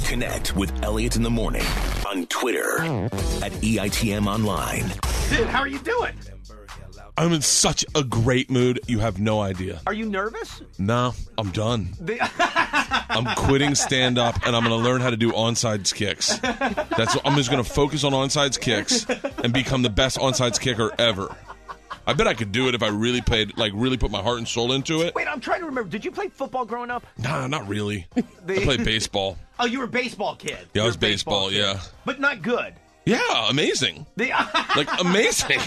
Connect with Elliot in the morning on Twitter at EITM Online. Dude, how are you doing? I'm in such a great mood. You have no idea. Are you nervous? No, I'm done. I'm quitting stand-up, and I'm going to learn how to do onside kicks. I'm just going to focus on onside kicks and become the best onside kicker ever. I bet I could do it if I really played, really put my heart and soul into it. Wait, I'm trying to remember. Did you play football growing up? Nah, not really. I played baseball. Oh, you were a baseball kid. Yeah, I was baseball, yeah. But not good. Yeah, amazing. Amazing.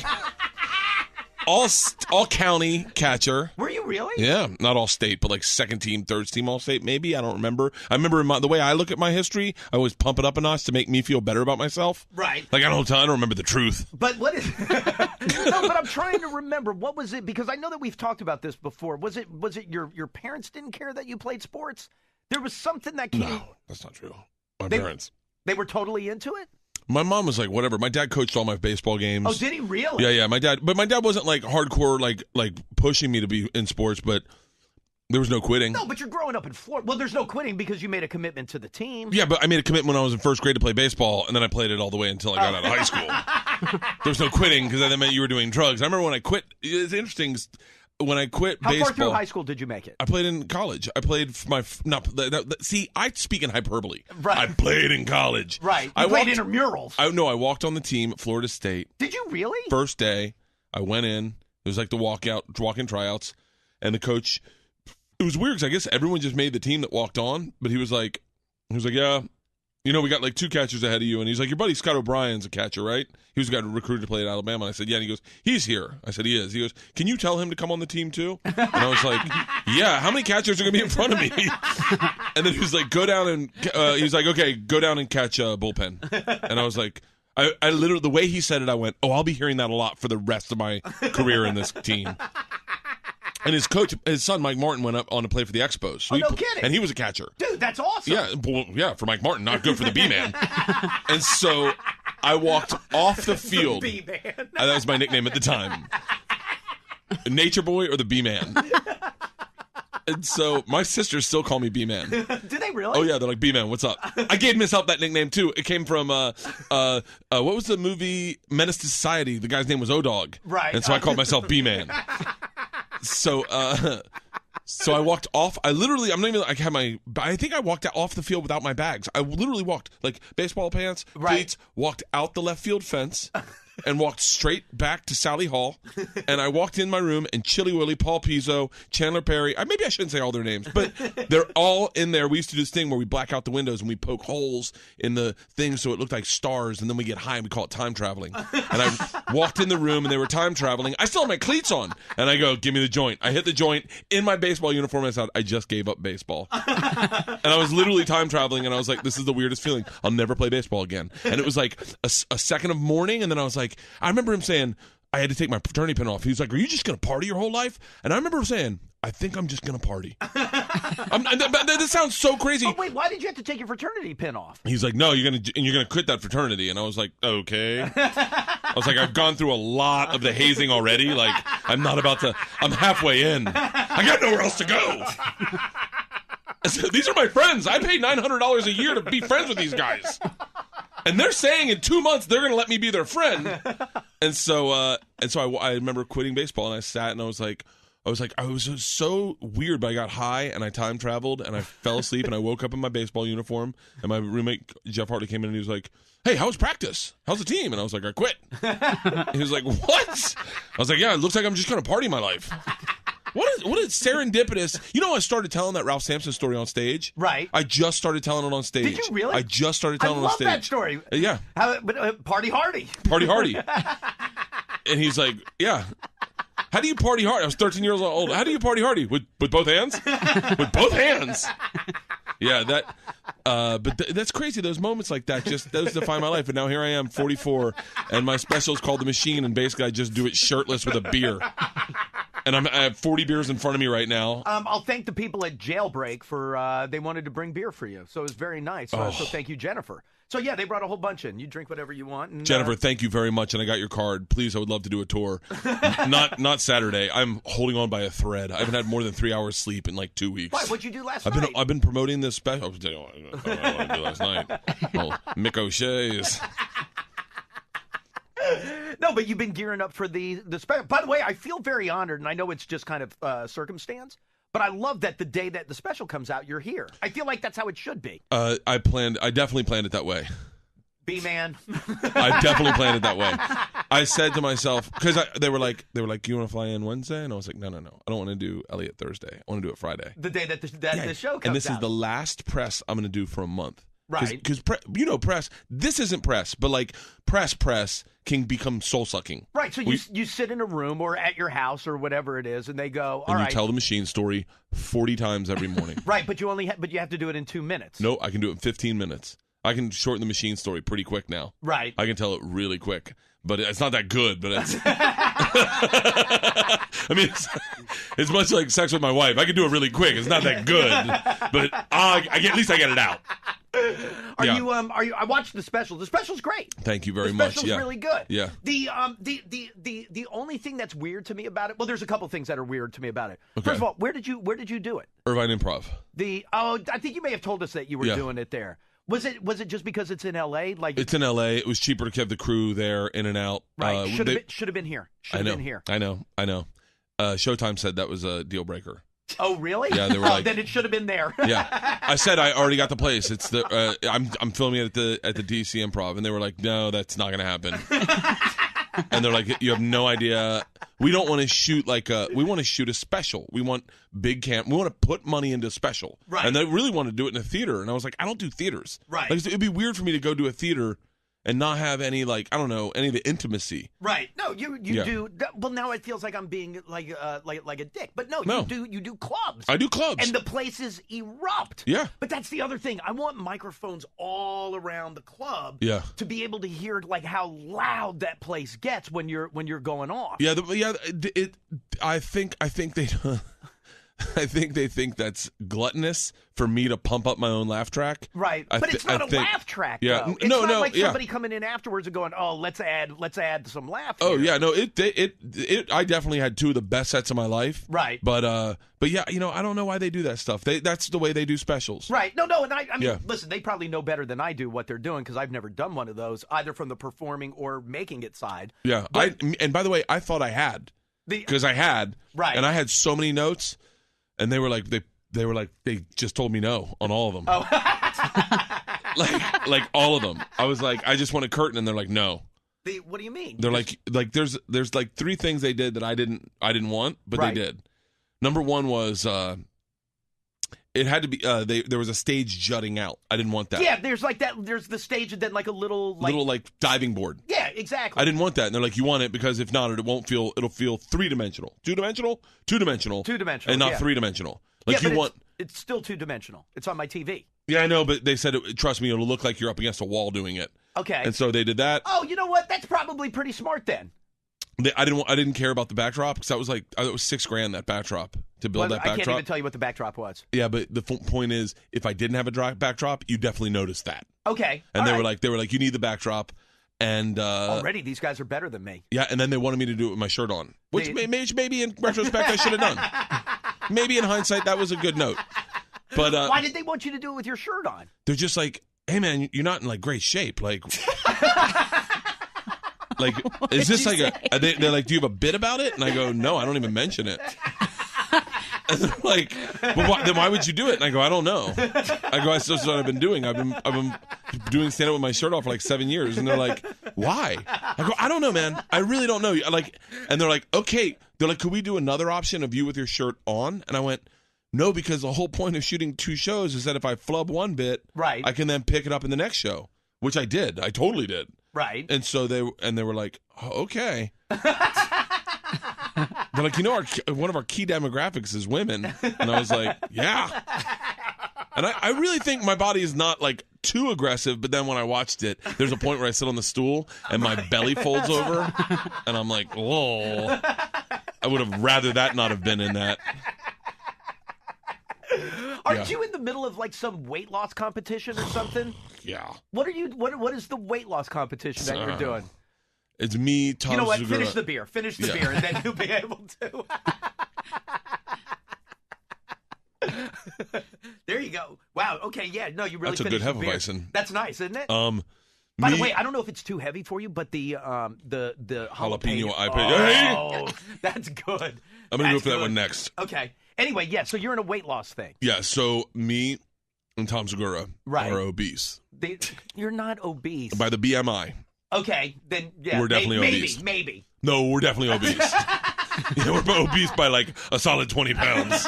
All county catcher. Were you really? Yeah, not all state, but second team, third team all state, maybe. I don't remember. I remember the way I look at my history, I always pump it up a notch to make me feel better about myself. Right. I don't remember the truth. But what is No, but I'm trying to remember. What was it? Because I know that we've talked about this before. Was it your parents didn't care that you played sports? There was something that came. No, that's not true. My parents. They were totally into it? My mom was whatever. My dad coached all my baseball games. Oh, did he really? Yeah. My dad wasn't hardcore like pushing me to be in sports, but there was no quitting. No, but you're growing up in Florida. Well, there's no quitting because you made a commitment to the team. Yeah, but I made a commitment when I was in first grade to play baseball, and then I played it all the way until I got out of high school. There was no quitting because that meant you were doing drugs. I remember when I quit. It's interesting. When I quit baseball, how far through high school did you make it? I played in college. I played for my see. I speak in hyperbole. Right. I played in college. Right. I played intramurals. I walked on the team at Florida State. Did you really? First day, I went in. It was the walk-in tryouts, and the coach. It was weird because I guess everyone just made the team that walked on, but he was like, yeah. We got 2 catchers ahead of you. And he's like, your buddy Scott O'Brien's a catcher, right? He was a guy recruited to play at Alabama. And I said, yeah. And he goes, he's here. I said, he is. He goes, can you tell him to come on the team too? And I was like, yeah, how many catchers are going to be in front of me? And then he was like, go down and, okay, go down and catch a bullpen. And I was like, I literally, the way he said it, I went, I'll be hearing that a lot for the rest of my career in this team. And his coach, his son, Mike Martin, went up on to play for the Expos. So no kidding. And he was a catcher. Dude, that's awesome. Yeah, for Mike Martin, not good for the B-Man. And so I walked off the field. The B-Man. That was my nickname at the time. Nature Boy or the B-Man. And so my sisters still call me B-Man. Do they really? Oh, yeah, they're like, B-Man, what's up? I gave Miss Help that nickname, too. It came from, what was the movie Menace to Society? The guy's name was O-Dog. Right. And so I called myself B-Man. So I walked off. I think I walked off the field without my bags. I literally walked baseball pants, cleats, walked out the left field fence and walked straight back to Sally Hall. And I walked in my room and Chili Willy, Paul Pizzo, Chandler Perry. Maybe I shouldn't say all their names, but they're all in there. We used to do this thing where we black out the windows and we poke holes in the thing so it looked like stars, and then we get high and we call it time traveling. And I walked in the room and they were time traveling. I still had my cleats on. And I go, give me the joint. I hit the joint in my baseball uniform. I said, I just gave up baseball. And I was literally time traveling, and I was like, this is the weirdest feeling. I'll never play baseball again. And it was a second of mourning, and then I was like, I remember him saying, I had to take my fraternity pin off. He was like, are you just going to party your whole life? And I remember him saying, I think I'm just going to party. That sounds so crazy. Oh, wait, why did you have to take your fraternity pin off? He's like, no, you're going to quit that fraternity. And I was like, okay. I was like, I've gone through a lot of the hazing already. I'm halfway in. I got nowhere else to go. So, these are my friends. I pay $900 a year to be friends with these guys. And they're saying in 2 months they're going to let me be their friend. And so I remember quitting baseball, and I sat and I was so weird, but I got high and I time traveled and I fell asleep and I woke up in my baseball uniform, and my roommate Jeff Hartley came in and he was like, hey, how was practice? How's the team? And I was like, I quit. He was like, what? I was like, yeah, it looks like I'm just going to party my life. What is serendipitous? I started telling that Ralph Sampson story on stage. Right. I just started telling it on stage. Did you really? I just started telling it on stage. I love that story. Yeah. Party hardy. Party hardy. And he's like, yeah. How do you party hard? I was 13 years old. How do you party hardy? With both hands? With both hands. Yeah, that's crazy. Those moments like that, those define my life. And now here I am, 44, and my special is called The Machine, and basically I just do it shirtless with a beer. And I have 40 beers in front of me right now. I'll thank the people at Jailbreak for they wanted to bring beer for you, so it was very nice. So thank you, Jennifer. So yeah, they brought a whole bunch in. You drink whatever you want. And, Jennifer, thank you very much, and I got your card. Please, I would love to do a tour. Not Saturday. I'm holding on by a thread. I haven't had more than 3 hours sleep in like 2 weeks. Why? What'd you do last night? I've been promoting this special. I'll tell you what I did last night. Oh, Mick O'Shea's. No, but you've been gearing up for the special. By the way, I feel very honored, and I know it's just kind of circumstance, but I love that the day that the special comes out, you're here. I feel like that's how it should be. I definitely planned it that way. B-man. I definitely planned it that way. I said to myself, because they were like, you want to fly in Wednesday? And I was like, no. I don't want to do Elliot Thursday. I want to do it Friday. The day that the show comes out. And this is the last press I'm going to do for a month. Right. Because press, this isn't press, but like press can become soul-sucking. Right, so you sit in a room or at your house or whatever it is, and they go, all right. And you tell the machine story 40 times every morning. Right, but you have to do it in 2 minutes. No, I can do it in 15 minutes. I can shorten the machine story pretty quick now. Right. I can tell it really quick. But it's not that good, but it's... I mean, it's much like sex with my wife. I can do it really quick. It's not that good, but at least I get it out. Are you? I watched the special. The special's great. Thank you very much. The special's really good. Yeah. The only thing that's weird to me about it. Well, there's a couple things that are weird to me about it. Okay. First of all, where did you do it? Irvine Improv. I think you may have told us that you were doing it there. Was it just because it's in L.A.? Like it's in L.A. It was cheaper to have the crew there, in and out. Right. Should have been here. Should have been here. I know. Showtime said that was a deal breaker. Oh, really? Yeah, they were like, then it should have been there. Yeah, I said I already got the place. It's the I'm filming it at the DC Improv, and they were like, no, that's not going to happen. And they're like, you have no idea. We don't want to shoot we want to shoot a special. We want big camp. We want to put money into a special. Right. And they really want to do it in a theater. And I was like, I don't do theaters. Right. Like, it'd be weird for me to go to a theater and not have any, any of the intimacy. Right. No, you do. Well, now it feels like I'm being like a dick. But no, you do clubs. I do clubs. And the places erupt. Yeah. But that's the other thing. I want microphones all around the club. Yeah. To be able to hear how loud that place gets when you're going off. Yeah. I think they. I think they think that's gluttonous for me to pump up my own laugh track. Right, but it's not a laugh track. Yeah, though. It's not like somebody coming in afterwards and going, "Oh, let's add some laughs." Oh here. yeah, no, I definitely had two of the best sets of my life. Right, but yeah, I don't know why they do that stuff. That's the way they do specials. Right. No, and I mean, listen, they probably know better than I do what they're doing because I've never done one of those either from the performing or making it side. Yeah, and by the way, I thought I had because I had and I had so many notes. And they were like, they just told me no on all of them. Oh. like all of them. I was like, I just want a curtain, and they're like, no. What do you mean? They're like there's like three things they did that I didn't want, but they did. Number one was it had to be there was a stage jutting out. I didn't want that. Yeah, there's like that. There's the stage and then like a little diving board. Yeah, exactly. I didn't want that, and they're like, you want it because if not, it'll feel 3-dimensional, 2-dimensional, 2-dimensional, 2-dimensional, and not 3-dimensional. Like you want. It's still 2-dimensional. It's on my TV. Yeah, I know, but they said, trust me, it'll look like you're up against a wall doing it. Okay. And so they did that. Oh, you know what? That's probably pretty smart then. I didn't care about the backdrop because that was it was $6,000 that backdrop to build that backdrop. I can't even tell you what the backdrop was. Yeah, but the point is, if I didn't have a backdrop, you definitely noticed that. Okay. And they were like, you need the backdrop. And already these guys are better than me. Yeah, and then they wanted me to do it with my shirt on, which maybe in retrospect I should have done. Maybe in hindsight that was a good note. But why did they want you to do it with your shirt on? They're just like, hey man, you're not in great shape. Like is this they're like, do you have a bit about it? And I go, no, I don't even mention it. And they're like, then why would you do it? And I go, I don't know. I go, that's what I've been doing. I've been doing stand up with my shirt off for 7 years. And they're like, why? I go, I don't know, man. I really don't know. And they're like, okay. They're like, could we do another option of you with your shirt on? And I went, no, because the whole point of shooting 2 shows is that if I flub one bit, I can then pick it up in the next show, which I did. I totally did. Right. And so they were like, oh, okay. They're like, one of our key demographics is women. And I was like, yeah. And I really think my body is not too aggressive, but then when I watched it, there's a point where I sit on the stool and my belly folds over and I'm like, whoa. I would have rather that not have been in that. Aren't you in the middle of like some weight loss competition or something? Yeah. What are you? What is the weight loss competition that you're doing? It's me, Tom. You know what? Segura. Finish the beer, and then you'll be able to. There you go. Wow. Okay. Yeah. No, you really. That's a good Hefeweizen. That's nice, isn't it? By the way, I don't know if it's too heavy for you, but the jalapeno IPA. Oh, that's good. I'm gonna go for that one next. Okay. Anyway, yeah. So you're in a weight loss thing. Yeah. So me and Tom Segura are obese. You're not obese by the BMI. Okay, then yeah, we're definitely obese. Maybe. No, we're definitely obese. Yeah, we're obese by like a solid 20 pounds.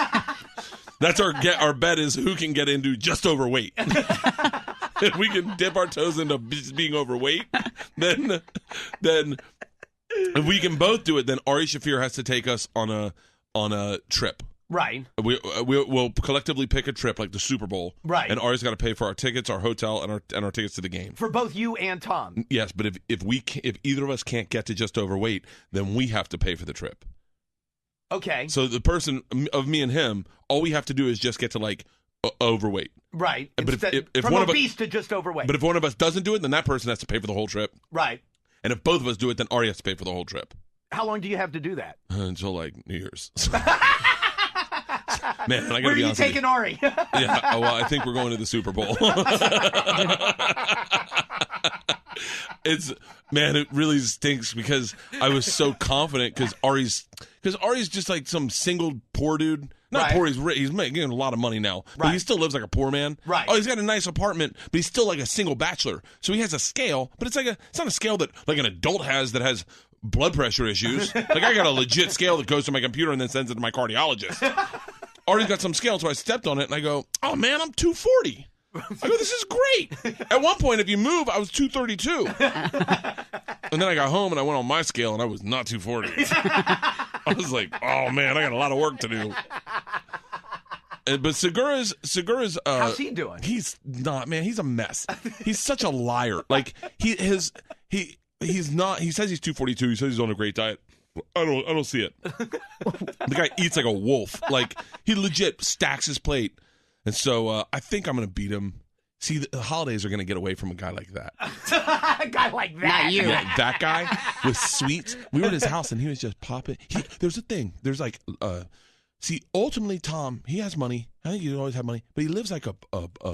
That's our bet is who can get into just overweight. If we can dip our toes into being overweight, then if we can both do it, then Ari Shaffir has to take us on a trip. Right. We'll collectively pick a trip like the Super Bowl. Right. And Ari's got to pay for our tickets, our hotel, and our tickets to the game. For both you and Tom. Yes, but if either of us can't get to just overweight, then we have to pay for the trip. Okay. So the person of me and him, all we have to do is just get to like overweight. Right. But if from one obese to just overweight. But if one of us doesn't do it, then that person has to pay for the whole trip. Right. And if both of us do it, then Ari has to pay for the whole trip. How long do you have to do that? Until like New Year's. Man, I gotta Where are be you honest taking Ari? Yeah, well, I think we're going to the Super Bowl. It really stinks because I was so confident because Ari's just like some single poor dude. Not right. Poor, he's making a lot of money now, but he still lives like a poor man. Right. Oh, he's got a nice apartment, but he's still like a single bachelor. So he has a scale, but it's not a scale that like an adult has that has blood pressure issues. Like I got a legit scale that goes to my computer and then sends it to my cardiologist. Ari's got some scale, so I stepped on it and I go, oh man, I'm 240. I go, this is great. At one point, if you move, I was 232. And then I got home and I went on my scale and I was not 240. I was like, oh man, I got a lot of work to do. But Segura's how's he doing? He's not, man, he's a mess. He's such a liar. Like he's not, he says he's 242, he says he's on a great diet. I don't see it. The guy eats like a wolf. Like he legit stacks his plate. And so I think I'm going to beat him. See, the holidays are going to get away from a guy like that. A guy like that. Not you. Yeah, that guy with sweets. We were at his house and he was just popping. There's a thing. There's like, see, ultimately, Tom, he has money. I think he always had money, but he lives like a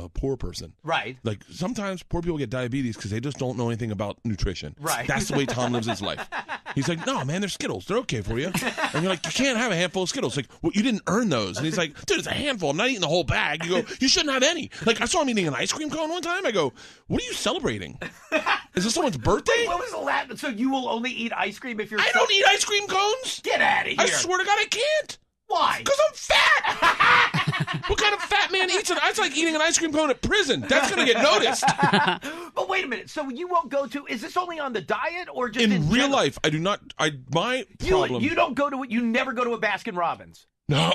poor person. Right. Like sometimes poor people get diabetes because they just don't know anything about nutrition. Right. That's the way Tom lives his life. He's like, no, man, they're Skittles. They're okay for you. And you're like, you can't have a handful of Skittles. Like, well, you didn't earn those. And he's like, dude, it's a handful. I'm not eating the whole bag. You go, you shouldn't have any. Like, I saw him eating an ice cream cone one time. I go, what are you celebrating? Is this someone's birthday? Wait, what was the last? So you will only eat ice cream if you're. I don't eat ice cream cones. Get out of here! I swear to God, I can't. Why? Because I'm fat. What kind of fat man eats it? It's like eating an ice cream cone at prison. That's going to get noticed. But wait a minute. So you won't go to? Is this only on the diet or just in real general? life? I do not. My problem. You don't go to. You never go to a Baskin Robbins. No.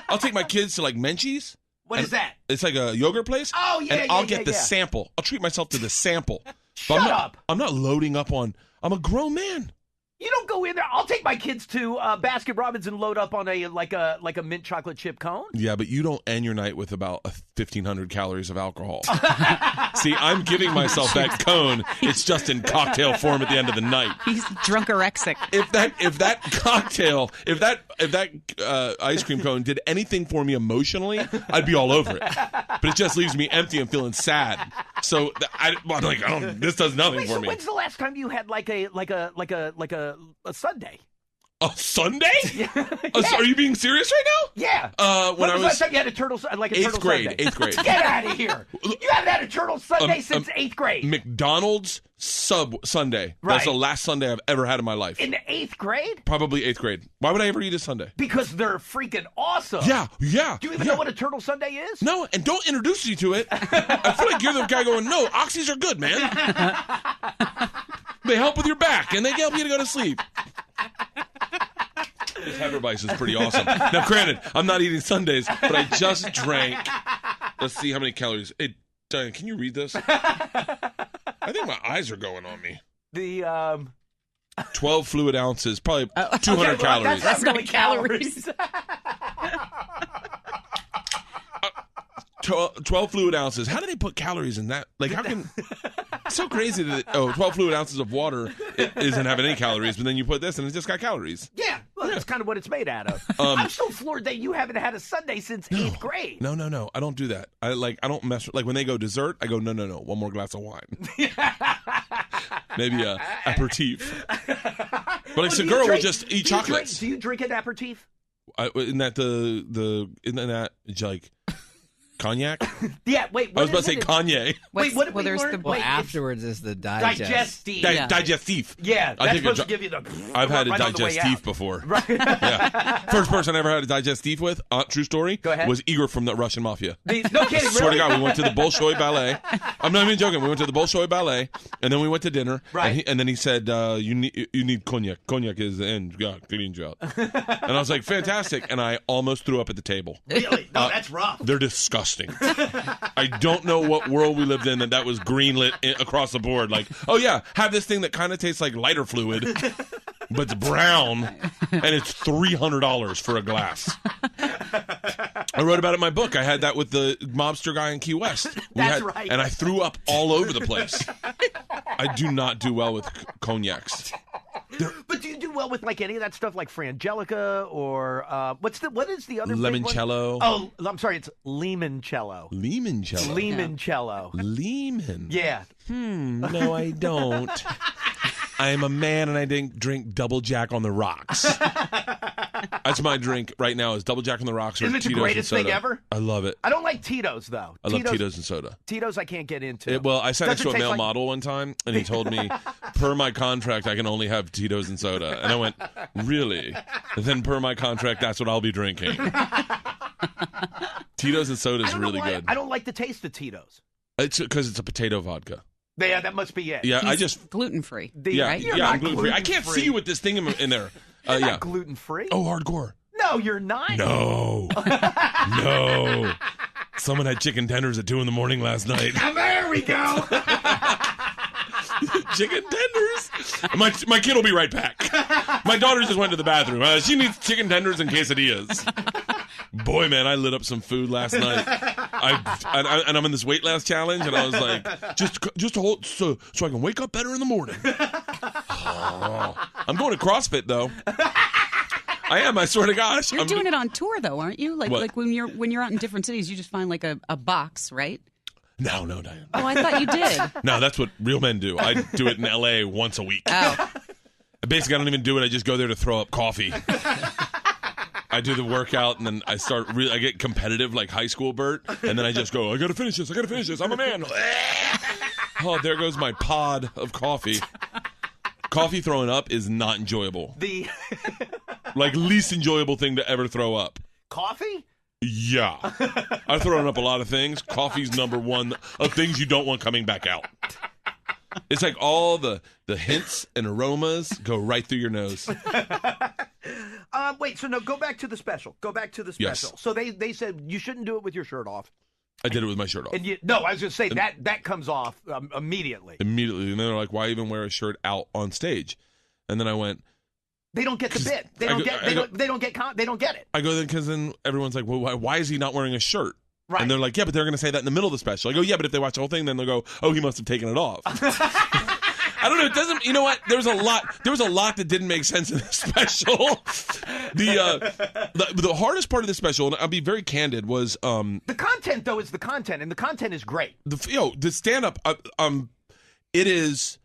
I'll take my kids to like Menchie's. What is that? It's like a yogurt place. Oh yeah, and I'll get the sample. I'll treat myself to the sample. Shut up. I'm not loading up on. I'm a grown man. You don't go in there. I'll take my kids to Baskin Robbins and load up on a mint chocolate chip cone. Yeah, but you don't end your night with about 1,500 calories of alcohol. See, I'm giving myself that cone. It's just in cocktail form at the end of the night. He's drunkerexic. If that cocktail, if that ice cream cone did anything for me emotionally, I'd be all over it. But it just leaves me empty and feeling sad. So I'm like, this does nothing for me. When's the last time you had like a Sunday? A Sunday? Yeah. Are you being serious right now? Yeah. When I was last time you had a turtle Sunday? Eighth grade. Get out of here! You haven't had a turtle Sunday since 8th grade. McDonald's Sunday. Right. That's the last Sunday I've ever had in my life. In the 8th grade? Probably 8th grade. Why would I ever eat a Sunday? Because they're freaking awesome. Yeah. Do you even know what a turtle Sunday is? No, and don't introduce you to it. I feel like you're the guy going, no, oxys are good, man. They help with your back, and they help you to go to sleep. This Hefeweizen is pretty awesome. Now, granted, I'm not eating Sundays, but I just drank. Let's see how many calories. Hey, Diane, can you read this? I think my eyes are going on me. The 12 fluid ounces, probably 200 calories. That's not really calories. 12 fluid ounces. How do they put calories in that? Like, how can... It's so crazy that 12 fluid ounces of water isn't having any calories, but then you put this and it's just got calories. Yeah, well, that's kind of what it's made out of. I'm so floored that you haven't had a sundae since 8th grade. No. I don't do that. I don't mess with, like, when they go dessert, I go, no. One more glass of wine. Maybe a aperitif. But like, so girl will just eat chocolates. Do you drink an aperitif? Isn't that like cognac? Yeah, wait. I was about to say Kanye. Wait, what did we learn? Afterwards is the digestif. Digestif. Yeah, that's supposed to give you the... I've had a digestif before. Right. Yeah. First person I ever had a digestif with, true story, Go ahead. was Igor from the Russian Mafia. No kidding, Swear to God, we went to the Bolshoi Ballet. I'm not even joking. We went to the Bolshoi Ballet, and then we went to dinner. Right. And then he said, you need cognac. Cognac is the end. God, cleans you out. And I was like, fantastic. And I almost threw up at the table. Really? No, that's rough. They're disgusting. I don't know what world we lived in that was greenlit across the board. Like, oh yeah, have this thing that kind of tastes like lighter fluid, but it's brown, and it's $300 for a glass. I wrote about it in my book. I had that with the mobster guy in Key West. Right. And I threw up all over the place. I do not do well with cognacs. But do you do well with like any of that stuff, like Frangelica or what is the other limoncello? Oh, I'm sorry, it's limoncello. Limoncello. Limoncello. Lemon. Yeah. No, I don't. I am a man and I didn't drink Double Jack on the rocks. That's my drink right now is Double Jack on the rocks or Isn't it Tito's the greatest and soda. thing ever? I love it. I don't like Tito's though. I love Tito's and soda. Tito's I can't get into. Well, I sat next to a male like... model one time, and he told me, per my contract, I can only have Tito's and soda. And I went, really? And then per my contract, that's what I'll be drinking. Tito's and soda is really good. I don't like the taste of Tito's. It's because it's a potato vodka. Yeah, that must be it. Yeah, He's I just gluten-free. right? I'm gluten-free. I can't see you with this thing in there. You're not gluten-free. Oh, hardcore. No, you're not. No. No. Someone had chicken tenders at 2 a.m. last night. There we go. Chicken tenders. My kid will be right back. My daughter just went to the bathroom. She needs chicken tenders and quesadillas. Boy, man, I lit up some food last night. And I'm in this weight loss challenge, and I was like, just to hold so I can wake up better in the morning. Oh. I'm going to CrossFit though. I am. I swear to gosh. You're doing it on tour though, aren't you? Like what? like when you're out in different cities, you just find like a box, right? No, Diane. Oh, I thought you did. No, that's what real men do. I do it in L.A. once a week. Oh. Basically, I don't even do it. I just go there to throw up coffee. I do the workout, and then I get competitive like high school Bert, and then I just go, I gotta finish this. I'm a man. Oh, there goes my pod of coffee. Coffee throwing up is not enjoyable. Like least enjoyable thing to ever throw up. Coffee? Yeah. I've thrown up a lot of things. Coffee's number one of things you don't want coming back out. It's like all the hints and aromas go right through your nose. Wait, so no, go back to the special. Yes. So they said you shouldn't do it with your shirt off. I did it with my shirt off. And I was going to say that comes off immediately. Immediately. And they're like, why even wear a shirt out on stage? And then I went, they don't get the bit. They don't get it. I go then because then everyone's like, well, why is he not wearing a shirt? Right. And they're like, yeah, but they're going to say that in the middle of the special. I go, yeah, but if they watch the whole thing, then they'll go, oh, he must have taken it off. I don't know. It doesn't. You know what? There was a lot that didn't make sense in the special. The hardest part of the special, and I'll be very candid, was the content. Though is the content, and the content is great. The stand up. It is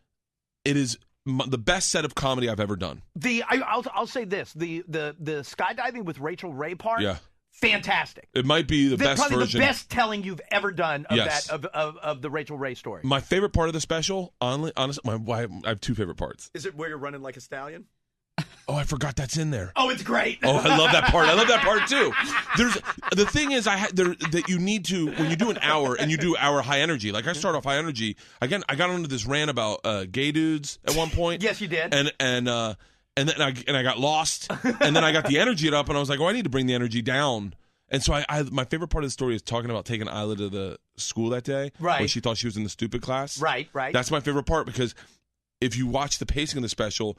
the best set of comedy I've ever done. I'll say this: the skydiving with Rachel Ray part. Yeah. Fantastic. It might be the best probably version. the best telling you've ever done of Yes. of the Rachel Ray story. My favorite part of the special, honestly, I have 2 favorite parts. Is it where you're running like a stallion? Oh, I forgot that's in there. Oh, it's great. Oh, I love that part. I love that part too. The thing is, that you need to, when you do an hour and you do hour high energy. Like I start off high energy. Again, I got onto this rant about gay dudes at one point. Yes, you did. And then I got lost. And then I got the energy up, and I was like, oh, I need to bring the energy down. And so my favorite part of the story is talking about taking Isla to the school that day. Right. When she thought she was in the stupid class. Right. That's my favorite part because if you watch the pacing of the special,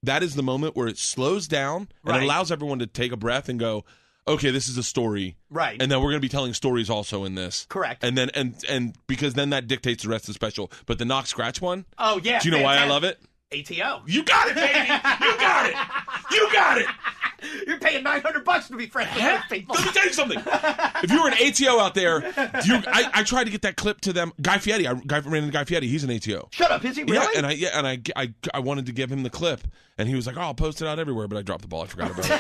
that is the moment where it slows down and it allows everyone to take a breath and go, okay, this is a story. Right. And then we're going to be telling stories also in this. Correct. And then and because then that dictates the rest of the special. But the knock scratch one. Oh, yeah. Do you know why I love it? ATO. You got it, baby. You got it. You got it. You're paying $900 to be friends with those people. Let me tell you something. If you were an ATO out there, I tried to get that clip to them. Guy Fieri, I ran into Guy Fieri. He's an ATO. Shut up, is he really? Yeah, and I wanted to give him the clip, and he was like, "Oh, I'll post it out everywhere," but I dropped the ball. I forgot about it.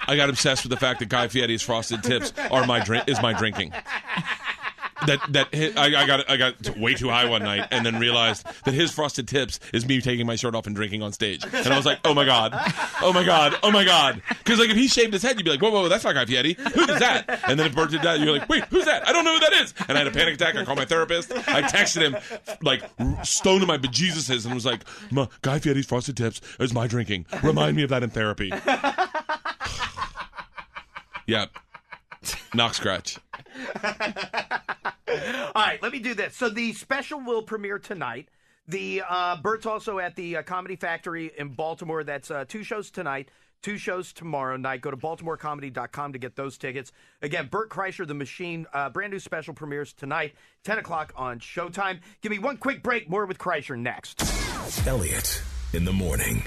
I got obsessed with the fact that Guy Fieri's frosted tips are my drinking. I got way too high one night and then realized that his frosted tips is me taking my shirt off and drinking on stage. And I was like, oh my God. Because like if he shaved his head, you'd be like, whoa, that's not Guy Fieri. Who is that? And then if Bert did that, you're like, wait, who's that? I don't know who that is. And I had a panic attack. I called my therapist. I texted him like stoned to my bejesuses and was like, Guy Fieri's frosted tips is my drinking. Remind me of that in therapy. Yeah. Knock scratch. All right, let me do this. So the special will premiere tonight. The Bert's also at the Comedy Factory in Baltimore. That's 2 shows tonight, 2 shows tomorrow night. Go to baltimorecomedy.com to get those tickets. Again, Bert Kreischer, The Machine, brand new special premieres tonight, 10 o'clock on Showtime. Give me one quick break. More with Kreischer next. Elliot in the morning.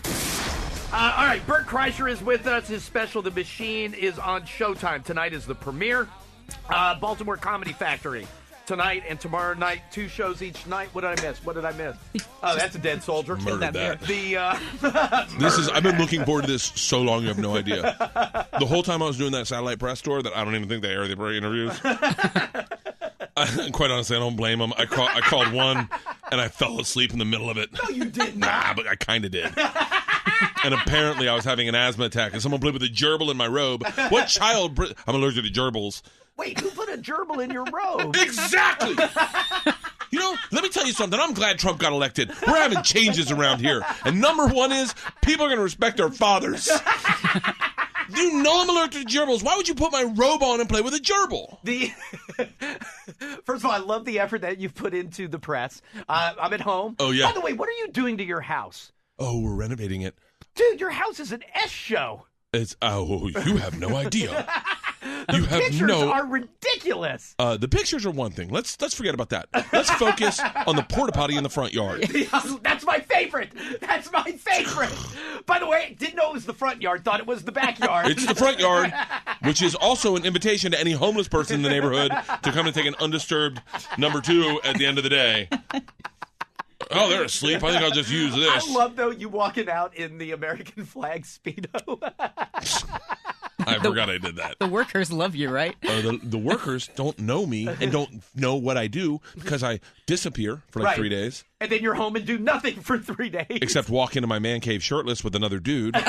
All right, Bert Kreischer is with us. His special, The Machine, is on Showtime. Tonight is the premiere. Baltimore Comedy Factory tonight and tomorrow night, 2 shows each night. What did I miss? Oh, that's a dead soldier. Murdered that. This is. I've been looking forward to this so long. You have no idea. The whole time I was doing that satellite press tour, that I don't even think they air the interviews. Quite honestly, I don't blame them. I called one, and I fell asleep in the middle of it. No, you didn't. Nah, but I kind of did. And apparently, I was having an asthma attack, and someone played with a gerbil in my robe. What child? I'm allergic to gerbils. Wait, who put a gerbil in your robe? Exactly. You know, let me tell you something. I'm glad Trump got elected. We're having changes around here. And number one is people are going to respect their fathers. You know I'm allergic to gerbils. Why would you put my robe on and play with a gerbil? First of all, I love the effort that you've put into the press. I'm at home. Oh, yeah. By the way, what are you doing to your house? Oh, we're renovating it. Dude, your house is an S show. You have no idea. The pictures are ridiculous. The pictures are one thing. Let's forget about that. Let's focus on the porta potty in the front yard. That's my favorite. By the way, didn't know it was the front yard. Thought it was the backyard. It's the front yard, which is also an invitation to any homeless person in the neighborhood to come and take an undisturbed number 2 at the end of the day. Oh, they're asleep. I think I'll just use this. I love, though, you walking out in the American flag Speedo. I forgot I did that. The workers love you, right? The workers don't know me and don't know what I do because I disappear for like 3 days. And then you're home and do nothing for 3 days. Except walk into my man cave shirtless with another dude, do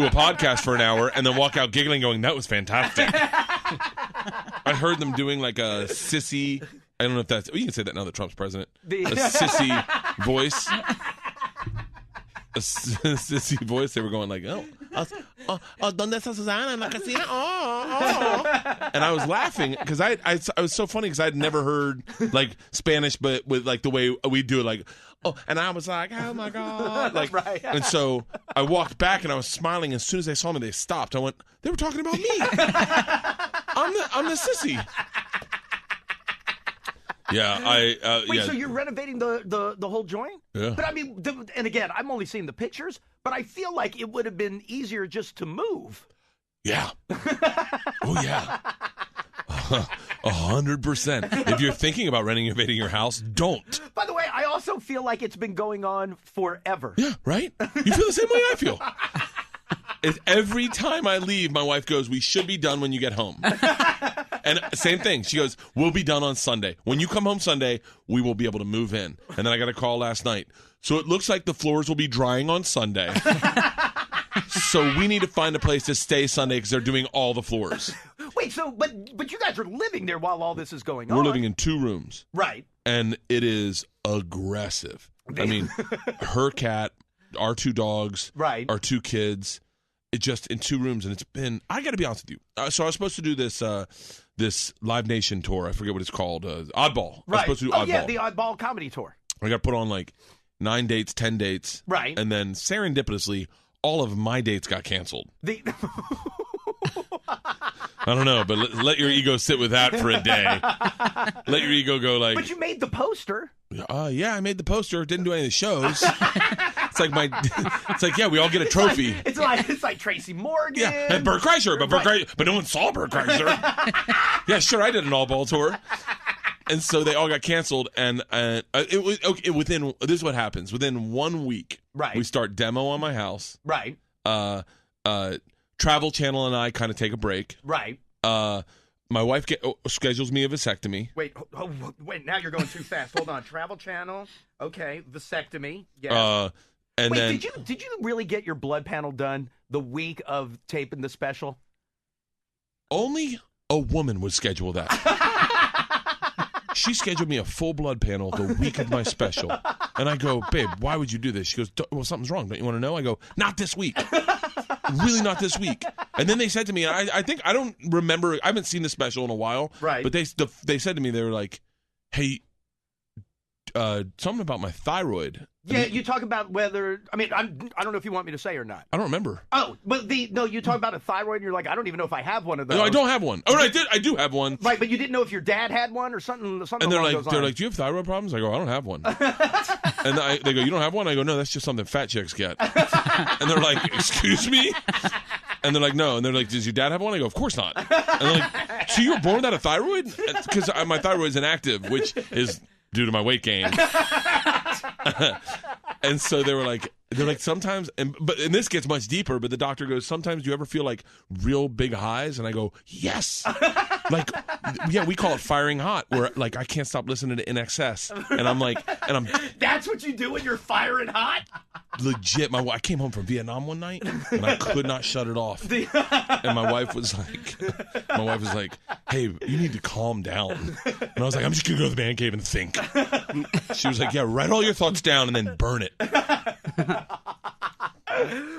a podcast for an hour, and then walk out giggling going, that was fantastic. I heard them doing like a sissy... I don't know if that's... you can say that now that Trump's president. A sissy voice. A sissy voice. They were going like, ¿Dónde está Susana en la cocina? And I was laughing because I was so funny because I'd never heard like Spanish, but with like the way we do it, like, and I was like, oh my God. Like, right. And so I walked back and I was smiling. As soon as they saw me, they stopped. I went, they were talking about me. I'm the sissy. Yeah, Wait, so you're renovating the whole joint? Yeah. But I mean, and again, I'm only seeing the pictures, but I feel like it would have been easier just to move. Yeah. Oh, yeah. 100%. If you're thinking about renovating your house, don't. By the way, I also feel like it's been going on forever. Yeah, right? You feel the same way I feel. Every time I leave, my wife goes, we should be done when you get home. And same thing. She goes, we'll be done on Sunday. When you come home Sunday, we will be able to move in. And then I got a call last night. So it looks like the floors will be drying on Sunday. So we need to find a place to stay Sunday because they're doing all the floors. Wait, so but you guys are living there while all this is going on. We're living in 2 rooms. Right. And it is aggressive. I mean, her cat, our 2 dogs, right, our 2 kids. It just in 2 rooms, and it's been. I got to be honest with you. So I was supposed to do this this Live Nation tour. I forget what it's called. Oddball. Right. I was supposed to do Oddball. Yeah, the Oddball comedy tour. I got put on like 9 dates, 10 dates. Right. And then serendipitously, all of my dates got canceled. I don't know, but let your ego sit with that for a day. Let your ego go like... But you made the poster. Yeah, I made the poster. Didn't do any of the shows. It's like, yeah, we all get a trophy. It's like Tracy Morgan. Yeah, and Bert Kreischer, but no one saw Bert Kreischer. Yeah, sure, I did an all-ball tour. And so they all got canceled, and it was okay. This is what happens. Within 1 week, right, we start demo on my house. Right. Travel Channel and I kind of take a break. Right. My wife schedules me a vasectomy. Wait, now you're going too fast. Hold on. Travel Channel. Okay, vasectomy. Yeah. And wait, then did you really get your blood panel done the week of taping the special? Only a woman would schedule that. She scheduled me a full blood panel the week of my special. And I go, babe, why would you do this? She goes, well, something's wrong. Don't you want to know? I go, not this week. Really not this week. And then they said to me, and I think, I don't remember, I haven't seen the special in a while. Right. But they said to me, they were like, hey, something about my thyroid. Yeah, you talk about whether, I don't know if you want me to say or not. I don't remember. Oh, but you talk about a thyroid and you're like, I don't even know if I have one of those. No, I don't have one. Oh, I do have one. Right, but you didn't know if your dad had one or something and they're along those lines. like, do you have thyroid problems? I go, I don't have one. And they go, you don't have one? I go, no, that's just something fat chicks get. And they're like, excuse me? And they're like, no. And they're like, does your dad have one? I go, of course not. And they're like, so you were born without a thyroid? Because my thyroid is inactive, which is due to my weight gain. And so they're like sometimes, and this gets much deeper, but the doctor goes, sometimes do you ever feel like real big highs? And I go, yes. Like, yeah, we call it firing hot, where like I can't stop listening to INXS. And I'm like, that's what you do when you're firing hot? Legit, I came home from Vietnam one night and I could not shut it off. And my wife was like, hey, you need to calm down. And I was like, I'm just gonna go to the man cave and think. She was like, yeah, write all your thoughts down and then burn it.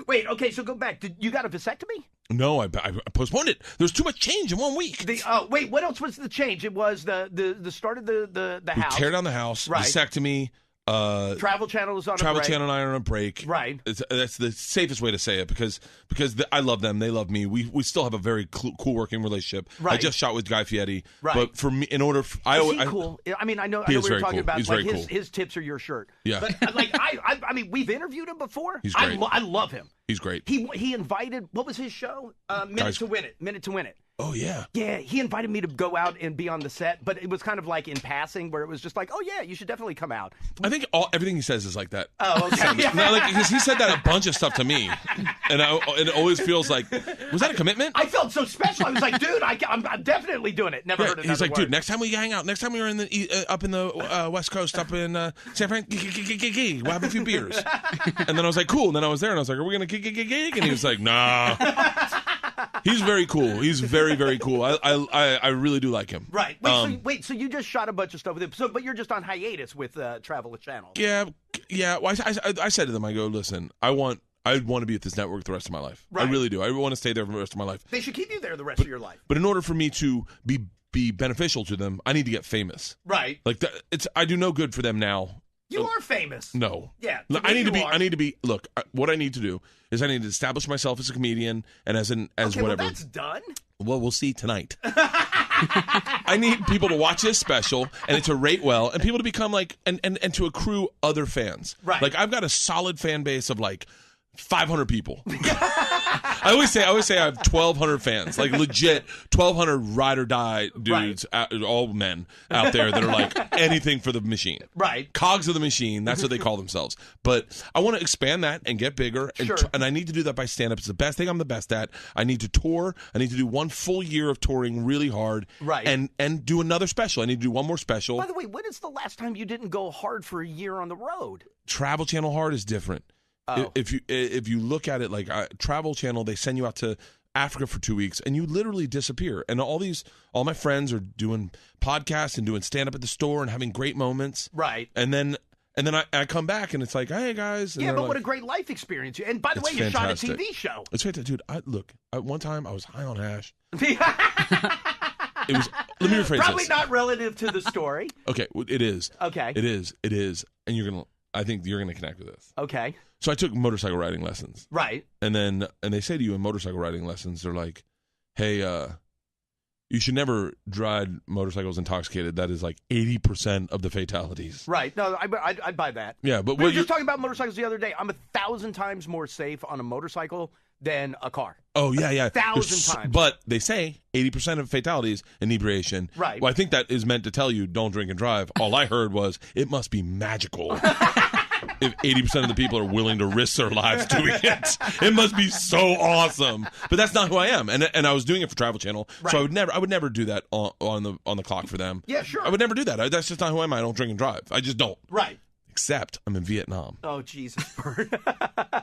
Wait, okay, so go back. You got a vasectomy? No, I postponed it. There's too much change in 1 week. Wait, what else was the change? It was the start of the house. We tear down the house, right. Vasectomy. Travel Channel is on a break. Travel Channel and I are on a break. Right. That's the safest way to say it because I love them. They love me. We still have a very cool working relationship. Right. I just shot with Guy Fieri. Right. But for me, is he cool? I mean, I know what you're talking about. He's like very cool. His tips are your shirt. Yeah. But like I mean, we've interviewed him before. He's great. I love him. He's great. He invited. What was his show? Minute to Win It. Oh, yeah. Yeah, he invited me to go out and be on the set, but it was kind of like in passing where it was just like, oh, yeah, you should definitely come out. I think everything he says is like that. Oh, okay. No, because he said that a bunch of stuff to me, and it always feels like, was that a commitment? I felt so special. I was like, dude, I'm definitely doing it. Never heard another He's like, word. dude, next time we hang out, next time we were up in the West Coast, up in San Francisco, we'll have a few beers. And then I was like, cool. And then I was there, and I was like, are we going to gig? And he was like, nah. He's very cool. He's very, very cool. I really do like him. Right. So you just shot a bunch of stuff with him. But you're just on hiatus with Travel Channel. Yeah. Well, I said to them, I go, listen, I want to be at this network the rest of my life. Right. I really do. I want to stay there for the rest of my life. They should keep you there the rest of your life. But in order for me to be beneficial to them, I need to get famous. Right. Like I do no good for them now. You are famous. No. Yeah. I need to be. Look, what I need to do is I need to establish myself as a comedian and as whatever. Well, that's done. Well, we'll see tonight. I need people to watch this special and to rate well and people to become like and to accrue other fans. Right. Like I've got a solid fan base of like 500 people. I always say I have 1,200 fans, like legit 1,200 ride or die dudes, right. All men out there that are like anything for the machine. Right. Cogs of the machine, that's what they call themselves. But I want to expand that and get bigger. And, sure. And I need to do that by stand-up. It's the best thing I'm the best at. I need to tour. I need to do 1 full year of touring really hard. Right. And do another special. I need to do 1 more special. By the way, when is the last time you didn't go hard for a year on the road? Travel Channel hard is different. Oh. If you look at it like Travel Channel, they send you out to Africa for 2 weeks and you literally disappear. And all my friends are doing podcasts and doing stand up at the store and having great moments. Right. And then I come back and it's like, hey guys. And yeah, but like, what a great life experience! And by the way, you shot a TV show. It's fantastic, dude. One time I was high on hash. It was. Let me rephrase Probably this. not relative to the story. Okay, it is. Okay. It is. And you're gonna. I think you're going to connect with this. Okay. So I took motorcycle riding lessons. Right. And they say to you in motorcycle riding lessons, they're like, hey, you should never ride motorcycles intoxicated. That is like 80% of the fatalities. Right. No, I'd buy that. Yeah, but we were just talking about motorcycles the other day. I'm 1,000 times more safe on a motorcycle than a car. Oh, yeah. 1,000 times. But they say 80% of fatalities, inebriation. Right. Well, I think that is meant to tell you don't drink and drive. All I heard was it must be magical. If 80% of the people are willing to risk their lives doing it, it must be so awesome. But that's not who I am, and I was doing it for Travel Channel, right. So I would never do that on the clock for them. Yeah, sure. I would never do that. That's just not who I am. I don't drink and drive. I just don't. Right. Except I'm in Vietnam. Oh Jesus!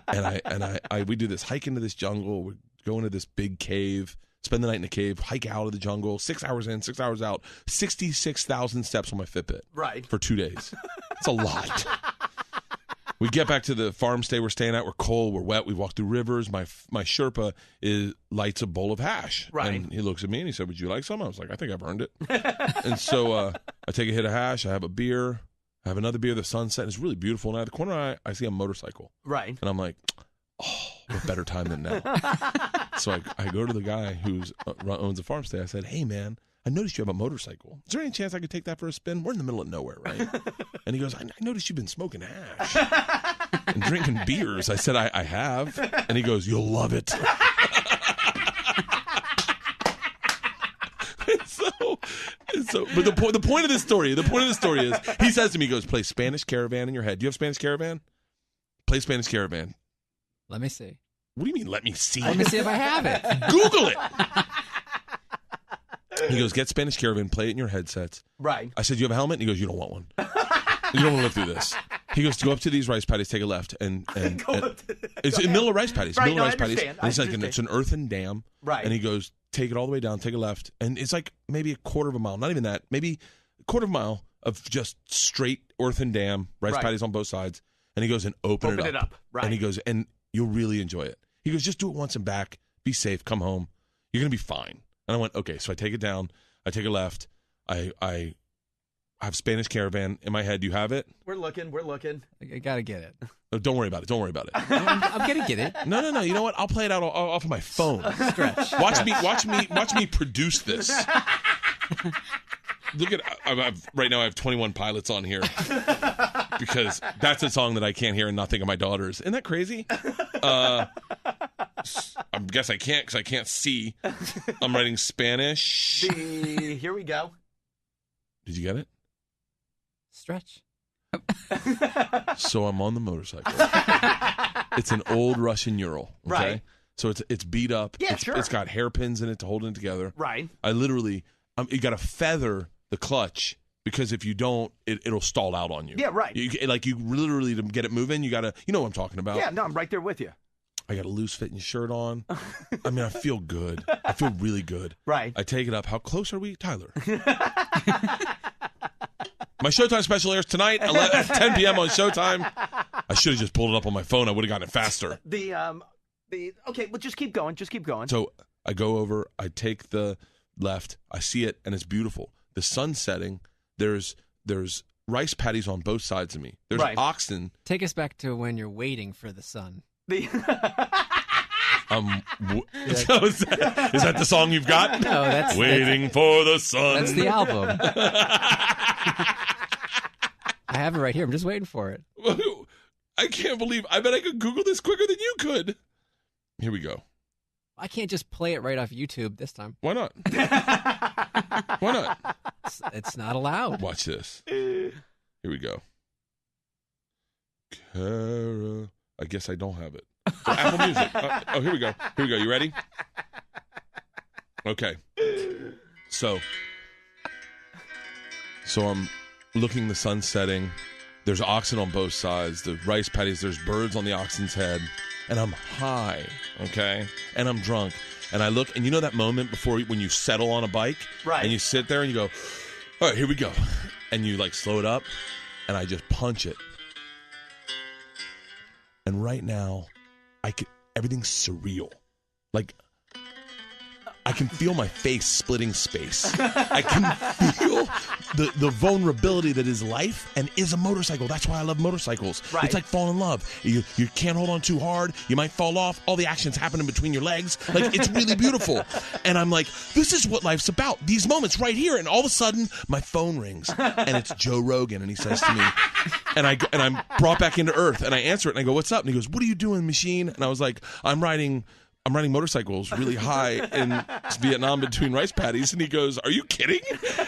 and we do this hike into this jungle. We go into this big cave. Spend the night in the cave, hike out of the jungle, 6 hours in, 6 hours out, 66,000 steps on my Fitbit. Right. For 2 days. It's a lot. We get back to the farm stay we're staying at. We're cold. We're wet. We walk through rivers. My Sherpa lights a bowl of hash. Right. And he looks at me and he said, would you like some? I was like, I think I've earned it. And so I take a hit of hash. I have a beer. I have another beer. The sunset is really beautiful. And out of the corner of my eye, I see a motorcycle. Right. And I'm like, oh, what better time than now? So I go to the guy who owns a farm stay. I said, hey, man, I noticed you have a motorcycle. Is there any chance I could take that for a spin? We're in the middle of nowhere, right? And he goes, I noticed you've been smoking hash and drinking beers. I said, I have. And he goes, you'll love it. But the point of this story is, he says to me, he goes, play Spanish Caravan in your head. Do you have Spanish Caravan? Play Spanish Caravan. Let me see. What do you mean, let me see? Let me see if I have it. Google it. He goes, get Spanish Caravan, play it in your headsets. Right. I said, you have a helmet? And he goes, you don't want one. You don't want to live through this. He goes, go up to these rice paddies, take a left, and it's in the middle of rice paddies. Right, middle of no, rice paddies. I understand. It's an earthen dam. Right. And he goes, take it all the way down, take a left, and it's like maybe a quarter of a mile, not even that, maybe a quarter of a mile of just straight earthen dam, rice paddies on both sides. And he goes, and open it up. Right. And he goes, and you'll really enjoy it. He goes, just do it once and back. Be safe. Come home. You're going to be fine. And I went, okay. So I take it down. I take a left. I have Spanish Caravan in my head. Do you have it? We're looking. I got to get it. Oh, don't worry about it. I'm going to get it. No. You know what? I'll play it out off of my phone. Stretch. Watch me produce this. Look at right now. I have 21 Pilots on here because that's a song that I can't hear and not think of my daughters. Isn't that crazy? I guess I can't because I can't see. I'm writing Spanish. Here we go. Did you get it? Stretch. So I'm on the motorcycle. It's an old Russian Ural. Okay? Right. So it's beat up. Yeah, sure. It's got hairpins in it to hold it together. Right. I literally, you got to feather the clutch because if you don't, it'll stall out on you. Yeah, right. You literally, to get it moving, you got to, you know what I'm talking about. Yeah, no, I'm right there with you. I got a loose fitting shirt on. I mean, I feel good. I feel really good. Right. I take it up. How close are we, Tyler? My Showtime special airs tonight, 10 p.m. on Showtime. I should have just pulled it up on my phone. I would have gotten it faster. Okay, well, just keep going. So I go over. I take the left. I see it, and it's beautiful. The sun's setting. There's rice paddies on both sides of me. There's oxen. Take us back to when you're waiting for the sun. So is that the song you've got? No, that's Waiting for the Sun. That's the album. I have it right here. I'm just waiting for it. I can't believe. I bet I could Google this quicker than you could. Here we go. I can't just play it right off YouTube this time. Why not? Why not? It's not allowed. Watch this. Here we go. Cara. I guess I don't have it. Apple Music. Here we go. You ready? Okay. So I'm looking, the sun setting. There's oxen on both sides. The rice paddies, there's birds on the oxen's head. And I'm high, okay? And I'm drunk. And I look, and you know that moment before when you settle on a bike? Right. And you sit there and you go, all right, here we go. And you like slow it up, and I just punch it. And right now, everything's surreal. Like, I can feel my face splitting space. I can feel the vulnerability that is life and is a motorcycle. That's why I love motorcycles. Right. It's like falling in love. You can't hold on too hard. You might fall off. All the action's happening between your legs. Like, it's really beautiful. And I'm like, this is what life's about. These moments right here. And all of a sudden, my phone rings, and it's Joe Rogan, and he says to me, and I'm brought back into earth, and I answer it, and I go, what's up? And he goes, what are you doing, machine? And I was like, I'm riding motorcycles really high in Vietnam between rice paddies. And he goes, are you kidding?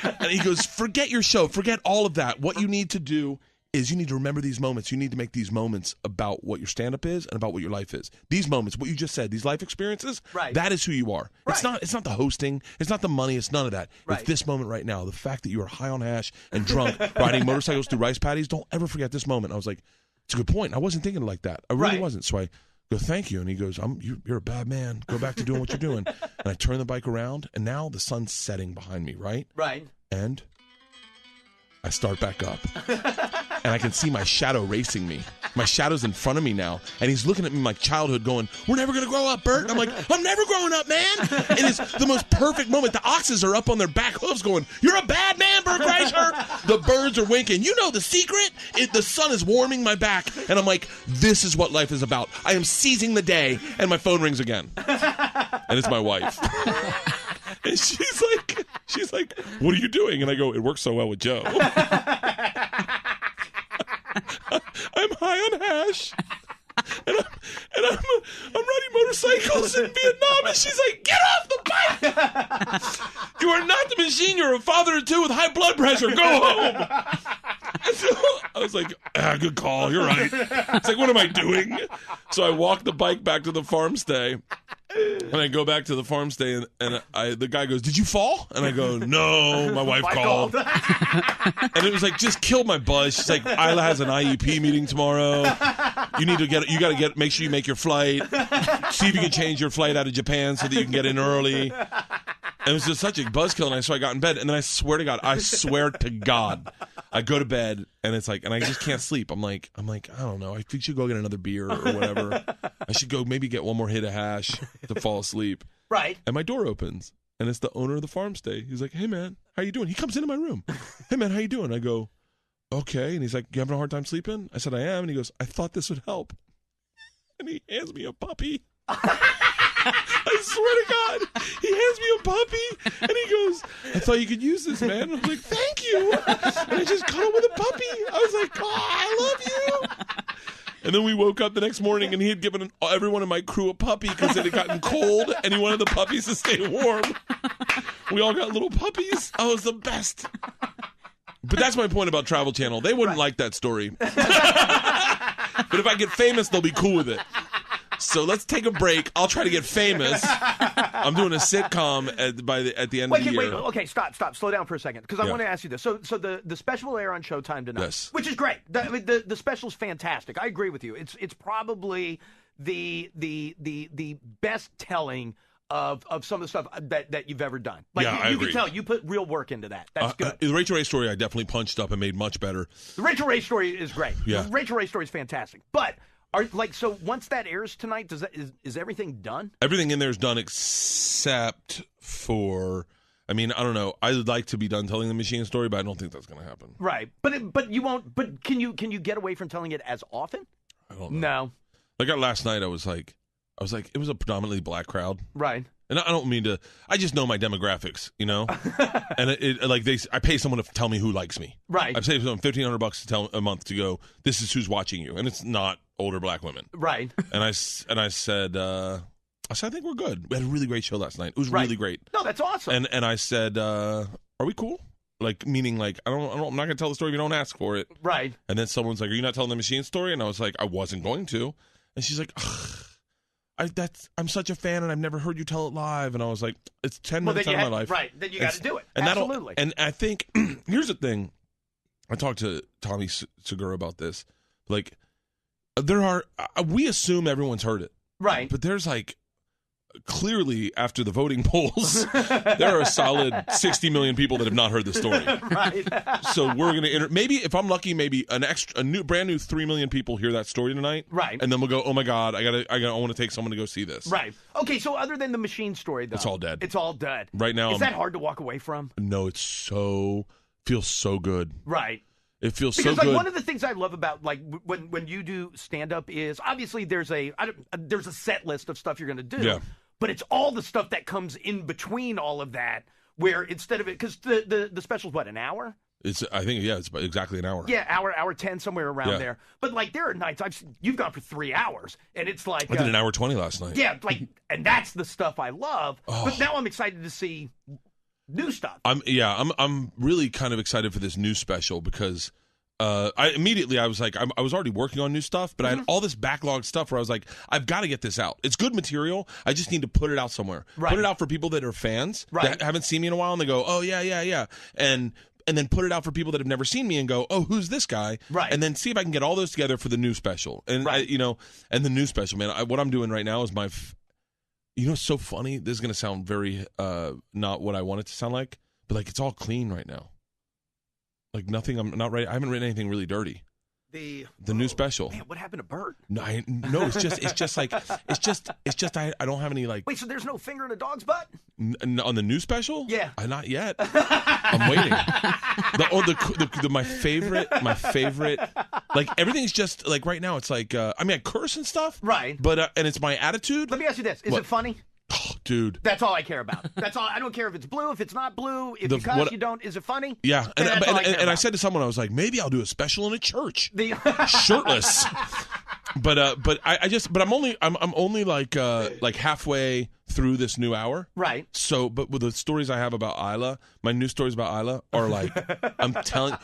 And he goes, forget your show. Forget all of that. What you need to do is you need to remember these moments. You need to make these moments about what your stand-up is and about what your life is. These moments, what you just said, these life experiences, that is who you are. Right. It's not the hosting. It's not the money. It's none of that. Right. It's this moment right now. The fact that you are high on hash and drunk riding motorcycles through rice paddies. Don't ever forget this moment. I was like, it's a good point. I wasn't thinking like that. I really wasn't. So I go, thank you. And he goes, you're a bad man. Go back to doing what you're doing. And I turn the bike around, and now the sun's setting behind me, right? Right. And I start back up. And I can see my shadow racing me. My shadow's in front of me now. And he's looking at me like childhood going, we're never going to grow up, Bert. And I'm like, I'm never growing up, man. And it's the most perfect moment. The oxes are up on their back hooves going, you're a bad man, Bert Kreischer. The birds are winking. You know the secret? The sun is warming my back. And I'm like, this is what life is about. I am seizing the day. And my phone rings again. And it's my wife. And she's like, what are you doing? And I go, it works so well with Joe. I'm high on hash, and I'm riding motorcycles in Vietnam, and she's like, get off the bike! You are not the machine. You're a father of two with high blood pressure. Go home. And so I was like, good call. You're right. It's like, what am I doing? So I walk the bike back to the farm stay. And I go back to the farm stay, and the guy goes, did you fall? And I go, no, my wife called. And it was like, just killed my buzz. She's like, Isla has an IEP meeting tomorrow. You got to make sure you make your flight. See if you can change your flight out of Japan so that you can get in early. And it was just such a buzzkill, and so I got in bed, and then I swear to God, I go to bed, and it's like, and I just can't sleep. I'm like, I don't know. I think I should go get another beer or whatever. I should go maybe get one more hit of hash to fall asleep. Right. And my door opens, and it's the owner of the farm stay. He's like, hey, man, how you doing? He comes into my room. Hey, man, how you doing? I go, okay. And he's like, you having a hard time sleeping? I said, I am. And he goes, I thought this would help. And he hands me a puppy. I swear to God, he hands me a puppy, and he goes, I thought you could use this, man. And I was like, thank you. And I just caught him with a puppy. I was like, oh, I love you. And then we woke up the next morning, and he had given everyone in my crew a puppy because it had gotten cold, and he wanted the puppies to stay warm. We all got little puppies. I was the best. But that's my point about Travel Channel. They wouldn't like that story. But if I get famous, they'll be cool with it. So let's take a break. I'll try to get famous. I'm doing a sitcom at the end of the year. Okay, stop. Slow down for a second, because I want to ask you this. So the special will air on Showtime tonight, which is great. The special's fantastic. I agree with you. It's probably the best telling of some of the stuff that you've ever done. Like, I agree. Can tell you put real work into that. That's good. The Rachel Ray story I definitely punched up and made much better. The Rachel Ray story is great. Yeah. The Rachel Ray story is fantastic. But so once that airs tonight, is everything done? Everything in there is done except for, I mean, I don't know. I'd like to be done telling the machine story, but I don't think that's going to happen. Right. But you won't. But can you get away from telling it as often? I don't know. No. Like last night, I was like, it was a predominantly black crowd. Right. And I don't mean to. I just know my demographics, you know. And I pay someone to tell me who likes me. Right. I pay someone $1,500 to tell a month to go, this is who's watching you, and it's not older black women. Right. And I said, I think we're good. We had a really great show last night. It was really great. No, that's awesome. And I said, are we cool? Like, meaning, like, I'm not going to tell the story if you don't ask for it. Right. And then someone's like, are you not telling the machine story? And I was like, I wasn't going to. And she's like, I'm such a fan, and I've never heard you tell it live. And I was like, it's 10 minutes out of my life. Right, then you got to do it. And absolutely. And I think, here's the thing. I talked to Tommy Segura about this. Like, we assume everyone's heard it. Right. But there's like, clearly after the voting polls, there are a solid 60 million people that have not heard the story. Right. So we're going to maybe if I'm lucky, maybe brand new 3 million people hear that story tonight. Right. And then we'll go, oh my God, I want to take someone to go see this. Right. Okay. So other than the machine story, though, it's all dead. It's all dead right now. Is that hard to walk away from? No, it's so feels so good. Right. It feels Because so good. one of the things I love about when you do stand up is obviously there's a set list of stuff you're going to do. Yeah. But it's all the stuff that comes in between all of that where instead of it because the special's what, an hour? I think it's about exactly an hour. Yeah, hour 10 somewhere around there. But like there are nights you've gone for 3 hours and it's like I did an hour 20 last night. Yeah, and that's the stuff I love. But now I'm excited to see new stuff. I'm really kind of excited for this new special because I was like, I was already working on new stuff, but I had all this backlog stuff where I was like, I've got to get this out. It's good material. I just need to put it out somewhere. Right. Put it out for people that are fans Right. that haven't seen me in a while, and they go, oh yeah, and then put it out for people that have never seen me and go, oh, who's this guy? Right. And then see if I can get all those together for the new special. And Right. and the new special, man. What I'm doing right now is it's so funny. This is gonna sound very not what I want it to sound like, but like it's all clean right now. Like nothing. I'm not right. I haven't written anything really dirty. The new special. Man, what happened to Bert? No, it's just I don't have any like. Wait, so there's no finger in a dog's butt? On the new special? Yeah. Not yet. I'm waiting. My favorite, like everything's just like right now. It's like I curse and stuff, Right. But and it's my attitude. Let me ask you this: Is What? it funny? Oh, dude. That's all I care about. That's all. I don't care if it's blue, if it's not blue, if you don't. Is it funny? Yeah, and That's all I care I about. said to someone, I was like, maybe I'll do a special in a church, The shirtless. But I'm only like halfway through this new hour. Right. So, but with the stories I have about Isla, my new stories about Isla are like, I'm telling.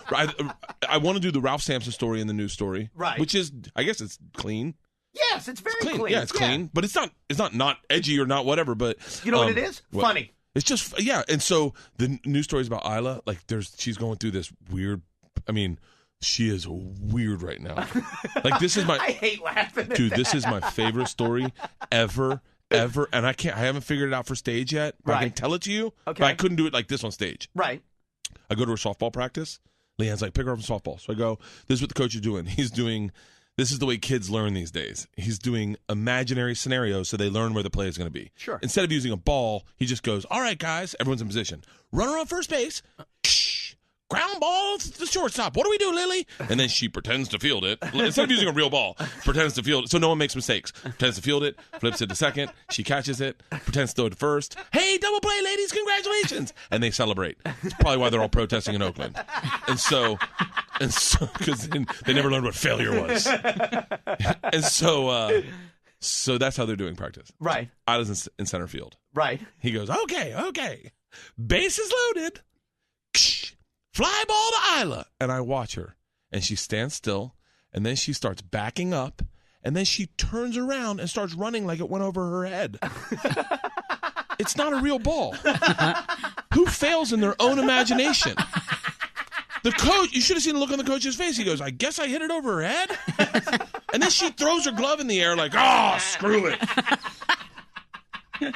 I want to do the Ralph Sampson story and the new story, Right. Which is, I guess, it's clean. Yes, it's very clean. Yeah, it's clean, but it's not edgy or not whatever. But You know what it is? what? Funny. It's just and so the new stories about Isla, like she's going through this weird. I mean, she is weird right now. Like this is my. I hate laughing at Dude, that. this is my favorite story ever, and I haven't figured it out for stage yet. But I can Right. tell it to you, Okay. but I couldn't do it like this on stage. Right. I go to her softball practice. Leanne's like, pick her up in softball. So I go, this is what the coach is doing. This is the way kids learn these days. He's doing imaginary scenarios so they learn where the play is going to be. Sure. Instead of using a ball, he just goes, all right, guys, everyone's in position. Runner on first base. Ground ball to the shortstop. What do we do, Lily? And then she pretends to field it. Instead of using a real ball, pretends to field it. So no one makes mistakes. Pretends to field it, flips it to second. She catches it, pretends to throw it to first. Hey, double play, ladies. Congratulations. And they celebrate. It's probably why they're all protesting in Oakland. And so, because they never learned what failure was. And so that's how they're doing practice. Right. I was in center field. Right. He goes, okay. Bases loaded. Fly ball to Isla. And I watch her. And she stands still. And then she starts backing up. And then she turns around and starts running like it went over her head. It's not a real ball. Who fails in their own imagination? The coach, you should have seen the look on the coach's face. He goes, I guess I hit it over her head. And then she throws her glove in the air like, oh, screw it.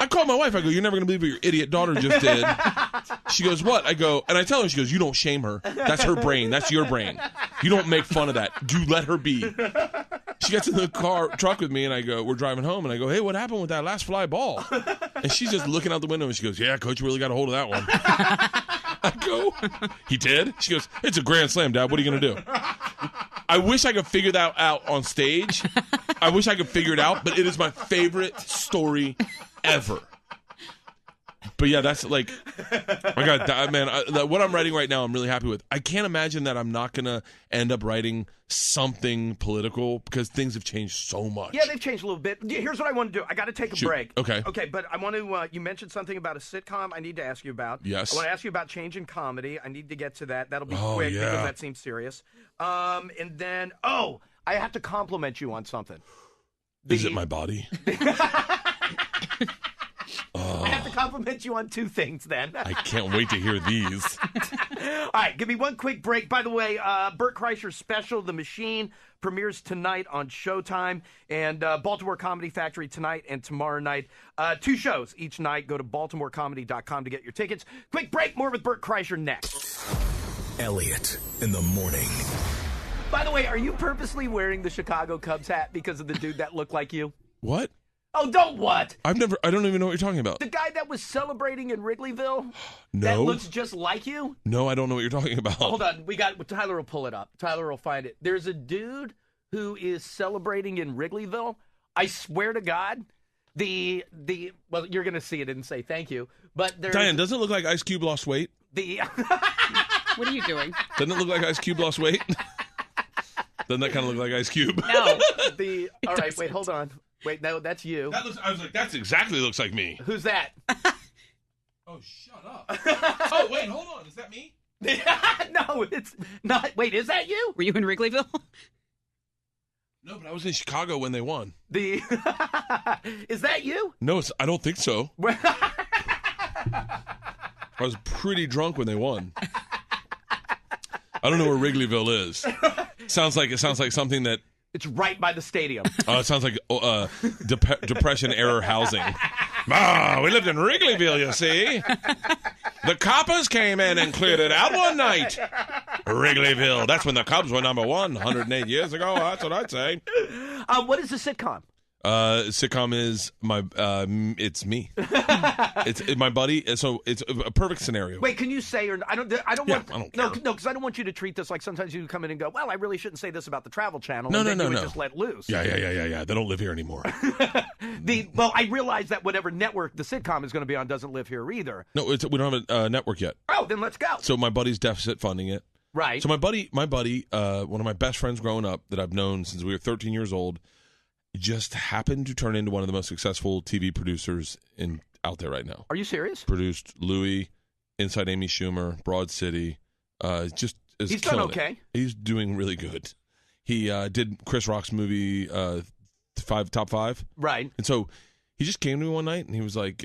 I call my wife. I go, you're never going to believe what your idiot daughter just did. She goes, what? I go, and I tell her, she goes, you don't shame her. That's her brain. That's your brain. You don't make fun of that. You let her be. She gets in the truck with me, and I go, we're driving home, and I go, hey, what happened with that last fly ball? And she's just looking out the window, and she goes, yeah, coach really got a hold of that one. I go, he did? She goes, it's a grand slam, Dad. What are you going to do? I wish I could figure that out on stage. I wish I could figure it out, but it is my favorite story ever. But yeah, that's like, I got, man, what I'm writing right now, I'm really happy with. I can't imagine that I'm not going to end up writing something political because things have changed so much. Yeah, they've changed a little bit. Here's what I want to do. I got to take a break. Okay. Okay, but I want to, you mentioned something about a sitcom I need to ask you about. Yes. I want to ask you about changing comedy. I need to get to that. That'll be Oh, quick yeah. because that seems serious. And then, I have to compliment you on something. Is it my body? I have to compliment you on two things then. I can't wait to hear these. All right, give me one quick break. By the way, Bert Kreischer's special, The Machine, premieres tonight on Showtime, and Baltimore Comedy Factory tonight and tomorrow night. 2 shows each night. Go to BaltimoreComedy.com to get your tickets. Quick break, more with Bert Kreischer next. Elliot in the morning. By the way, are you purposely wearing the Chicago Cubs hat because of the dude that looked like you? What? Oh, don't what? I don't even know what you're talking about. The guy that was celebrating in Wrigleyville? No. That looks just like you? No, I don't know what you're talking about. Hold on. Tyler will pull it up. Tyler will find it. There's a dude who is celebrating in Wrigleyville. I swear to God, well, you're going to see it and say thank you. But Diane, doesn't it look like Ice Cube lost weight? What are you doing? Doesn't it look like Ice Cube lost weight? Doesn't that kind of look like Ice Cube? No. All right, wait, hold on. Wait, no, that's you. I was like, that's exactly looks like me. Who's that? Oh, shut up. Oh, wait, hold on. Is that me? No, it's not. Wait, is that you? Were you in Wrigleyville? No, but I was in Chicago when they won. Is that you? No, I don't think so. I was pretty drunk when they won. I don't know where Wrigleyville is. Sounds like something that. It's right by the stadium. It sounds like Depression era housing. We lived in Wrigleyville, you see. The coppers came in and cleared it out one night. Wrigleyville. That's when the Cubs were number 1 108 years ago. That's what I'd say. What is the sitcom? Sitcom is it's me. It's my buddy. So it's a perfect scenario. Wait, can you say or I don't Yeah, want I don't no care. because I don't want you to treat this like sometimes you come in and go, well, I really shouldn't say this about the Travel Channel. No, and then no, you would no. just let loose. Yeah. They don't live here anymore. Well, I realize that whatever network the sitcom is going to be on doesn't live here either. No, we don't have a network yet. Oh, then let's go. So my buddy's deficit funding it. Right. So my buddy, one of my best friends growing up that I've known since we were 13 years old, just happened to turn into one of the most successful TV producers out there right now. Are you serious? Produced Louis, Inside Amy Schumer, Broad City. Just is He's done killing okay. it. He's doing really good. He did Chris Rock's movie Top 5. Right. And so he just came to me one night and he was like,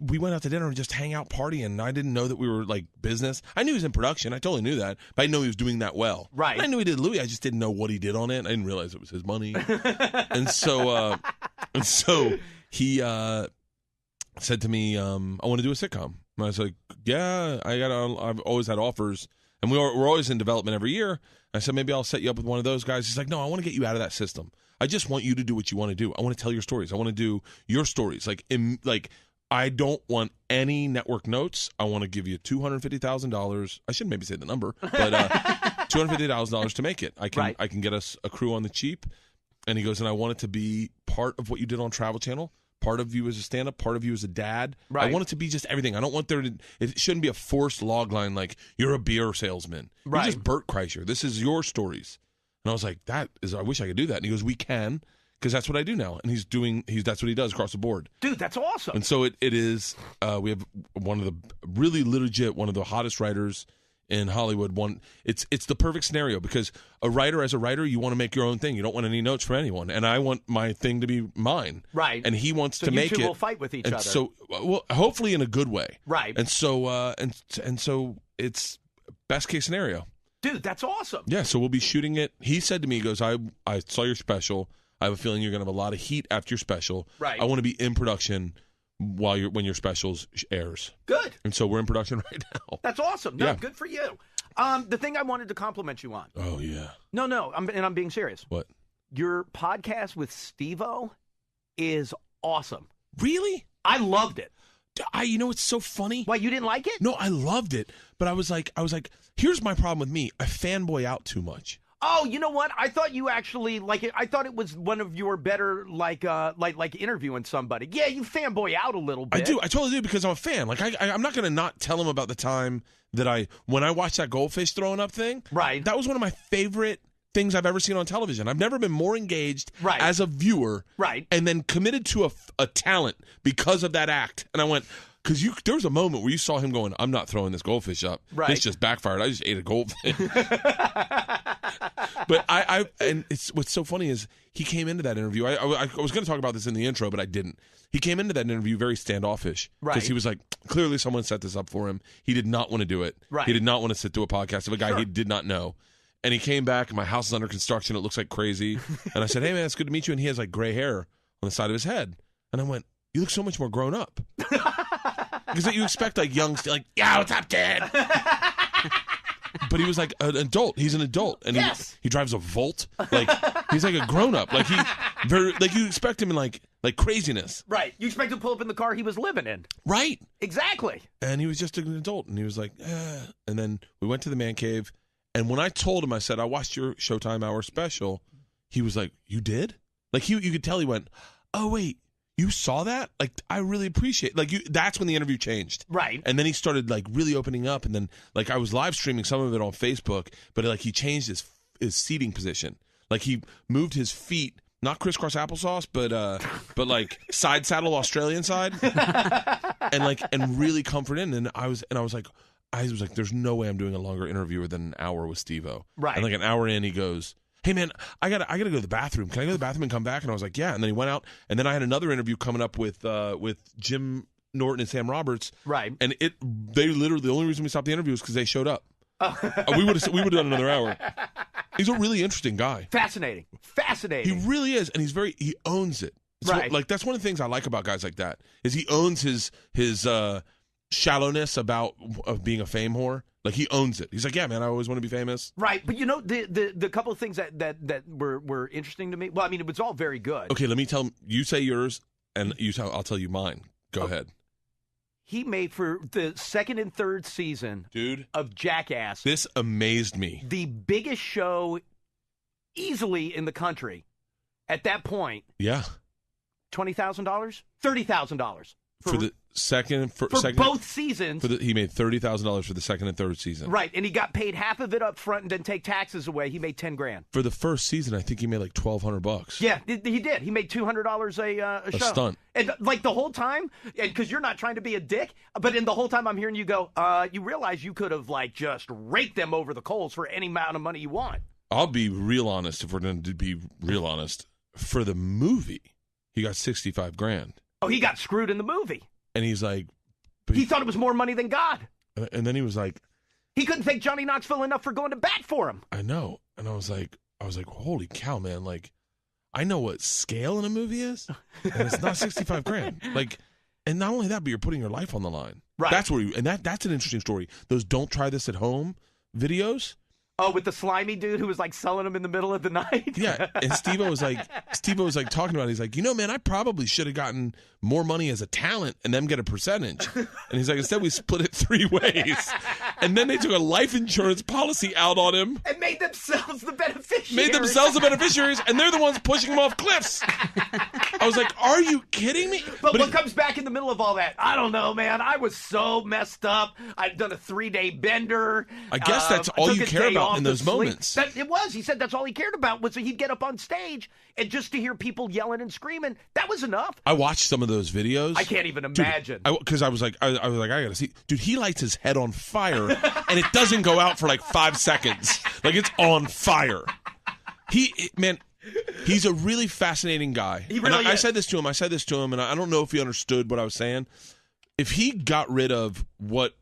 we went out to dinner and just hang out partying. And I didn't know that we were like business. I knew he was in production. I totally knew that, but I didn't know he was doing that well. Right. And I knew he did Louis. I just didn't know what he did on it. I didn't realize it was his money. and so he said to me, I want to do a sitcom. And I was like, yeah, I've always had offers. And we're always in development every year. I said, maybe I'll set you up with one of those guys. He's like, no, I want to get you out of that system. I just want you to do what you want to do. I want to tell your stories. I want to do your stories. I don't want any network notes. I want to give you $250,000. I shouldn't maybe say the number, but $250,000 to make it. I can get us a crew on the cheap. And he goes, and I want it to be part of what you did on Travel Channel. Part of you as a stand-up, part of you as a dad. Right. I want it to be just everything. I don't want it shouldn't be a forced log line like you're a beer salesman. Right. You're just Bert Kreischer. This is your stories. And I was like, I wish I could do that. And he goes, we can, because that's what I do now. And that's what he does across the board. Dude, that's awesome. And so it is, we have one of the really legit, one of the hottest writers in Hollywood. It's the perfect scenario because as a writer, you want to make your own thing. You don't want any notes from anyone. And I want my thing to be mine. Right. And he wants so to you make two it. will fight with each and other. So, well, hopefully in a good way. Right. And so, and so it's best case scenario. Dude, that's awesome. Yeah, so we'll be shooting it. He said to me, he goes, I saw your special. I have a feeling you're going to have a lot of heat after your special. Right. I want to be in production when your specials airs. Good. And so we're in production right now. That's awesome. No, Yeah. good for you. The thing I wanted to compliment you on. Oh, yeah. No, I'm being serious. What? Your podcast with Steve-O is awesome. Really? I loved it. You know, it's so funny. Why, you didn't like it? No, I loved it. But I was like, here's my problem with me. I fanboy out too much. Oh, you know what? I thought you actually like it. I thought it was one of your better like interviewing somebody. Yeah, you fanboy out a little bit. I do. I totally do because I'm a fan. Like I'm not going to not tell him about the time that when I watched that goldfish throwing up thing. Right. That was one of my favorite things I've ever seen on television. I've never been more engaged Right. as a viewer. Right. And then committed to a talent because of that act. And I went, because there was a moment where you saw him going, I'm not throwing this goldfish up. Right. This just backfired. I just ate a goldfish. But and what's so funny is he came into that interview. I was going to talk about this in the intro, but I didn't. He came into that interview very standoffish. Right. Because he was like, clearly someone set this up for him. He did not want to do it. Right. He did not want to sit through a podcast of a guy Sure. he did not know. And he came back, and my house is under construction. It looks like crazy. And I said, hey, man, it's good to meet you. And he has like gray hair on the side of his head. And I went, you look so much more grown up. Because you expect like young, like, yeah, what's up, Dad? But he was like an adult. He's an adult, and Yes. he drives a Volt. Like he's like a grown up. Like you expect him in like Like craziness. Right. You expect him to pull up in the car he was living in. Right. Exactly. And he was just an adult, and he was like, And then we went to the man cave, and when I told him, I said, I watched your Showtime Hour special, he was like, you did? Like, you could tell he went, oh, wait, you saw that? Like, I really appreciate that's when the interview changed. Right. And then he started, like, really opening up, and then, like, I was live streaming some of it on Facebook, but, like, he changed his seating position. Like, he moved his feet, not crisscross applesauce, but like side saddle Australian side, and really comfort in. And I was like, there's no way I'm doing a longer interview than an hour with Steve-O. Right. And like an hour in, he goes, hey man, I gotta go to the bathroom. Can I go to the bathroom and come back? And I was like, yeah. And then he went out, and then I had another interview coming up with Jim Norton and Sam Roberts. Right. And they literally, the only reason we stopped the interview is because they showed up. We would have done another hour. He's a really interesting guy. Fascinating. He really is, and he owns it. Right. Like that's one of the things I like about guys like that is he owns his shallowness of being a fame whore. Like he owns it. He's like, yeah, man, I always want to be famous. Right, but the couple of things that were interesting to me. Well, I mean, it was all very good. Okay, let me tell you. Say yours, and I'll tell you mine. Go ahead. He made for the second and third season, dude, of Jackass. This amazed me. The biggest show easily in the country at that point. Yeah. $20,000, $30,000 for the second both seasons. He made $30,000 for the second and third season. Right, and he got paid half of it up front and then take taxes away. He made $10,000 for the first season. I think he made like $1,200. Yeah, he did. He made $200 a show. Stunt. And like the whole time, because you're not trying to be a dick, but in the whole time I'm hearing you go, you realize you could have like just raked them over the coals for any amount of money you want. I'll be real honest. If we're going to be real honest, for the movie, he got $65,000. Oh, he got screwed in the movie. And he's like, he thought it was more money than God. And then he was like, he couldn't thank Johnny Knoxville enough for going to bat for him. I know. And I was like, holy cow, man! Like, I know what scale in a movie is, and it's not $65,000. Like, and not only that, but you're putting your life on the line. Right. That's where that's an interesting story. Those "Don't Try This at Home" videos. Oh, with the slimy dude who was like selling them in the middle of the night. Yeah, and Steve-O was like talking about it. He's like, man, I probably should have gotten more money as a talent and them get a percentage. And he's like, instead we split it 3 ways. And then they took a life insurance policy out on him and made themselves the beneficiaries. And they're the ones pushing him off cliffs. I was like, are you kidding me? But what comes back in the middle of all that? I don't know, man. I was so messed up. I've done a 3-day bender. I guess that's all you care about in those moments. It was. He said that's all he cared about was that he'd get up on stage and just to hear people yelling and screaming. That was enough. I watched some of those videos. I can't even imagine. Because I was like, I gotta see. Dude, he lights his head on fire and it doesn't go out for like 5 seconds. Like it's on fire. He's a really fascinating guy. He really is. I said this to him, and I don't know if he understood what I was saying. If he got rid of what,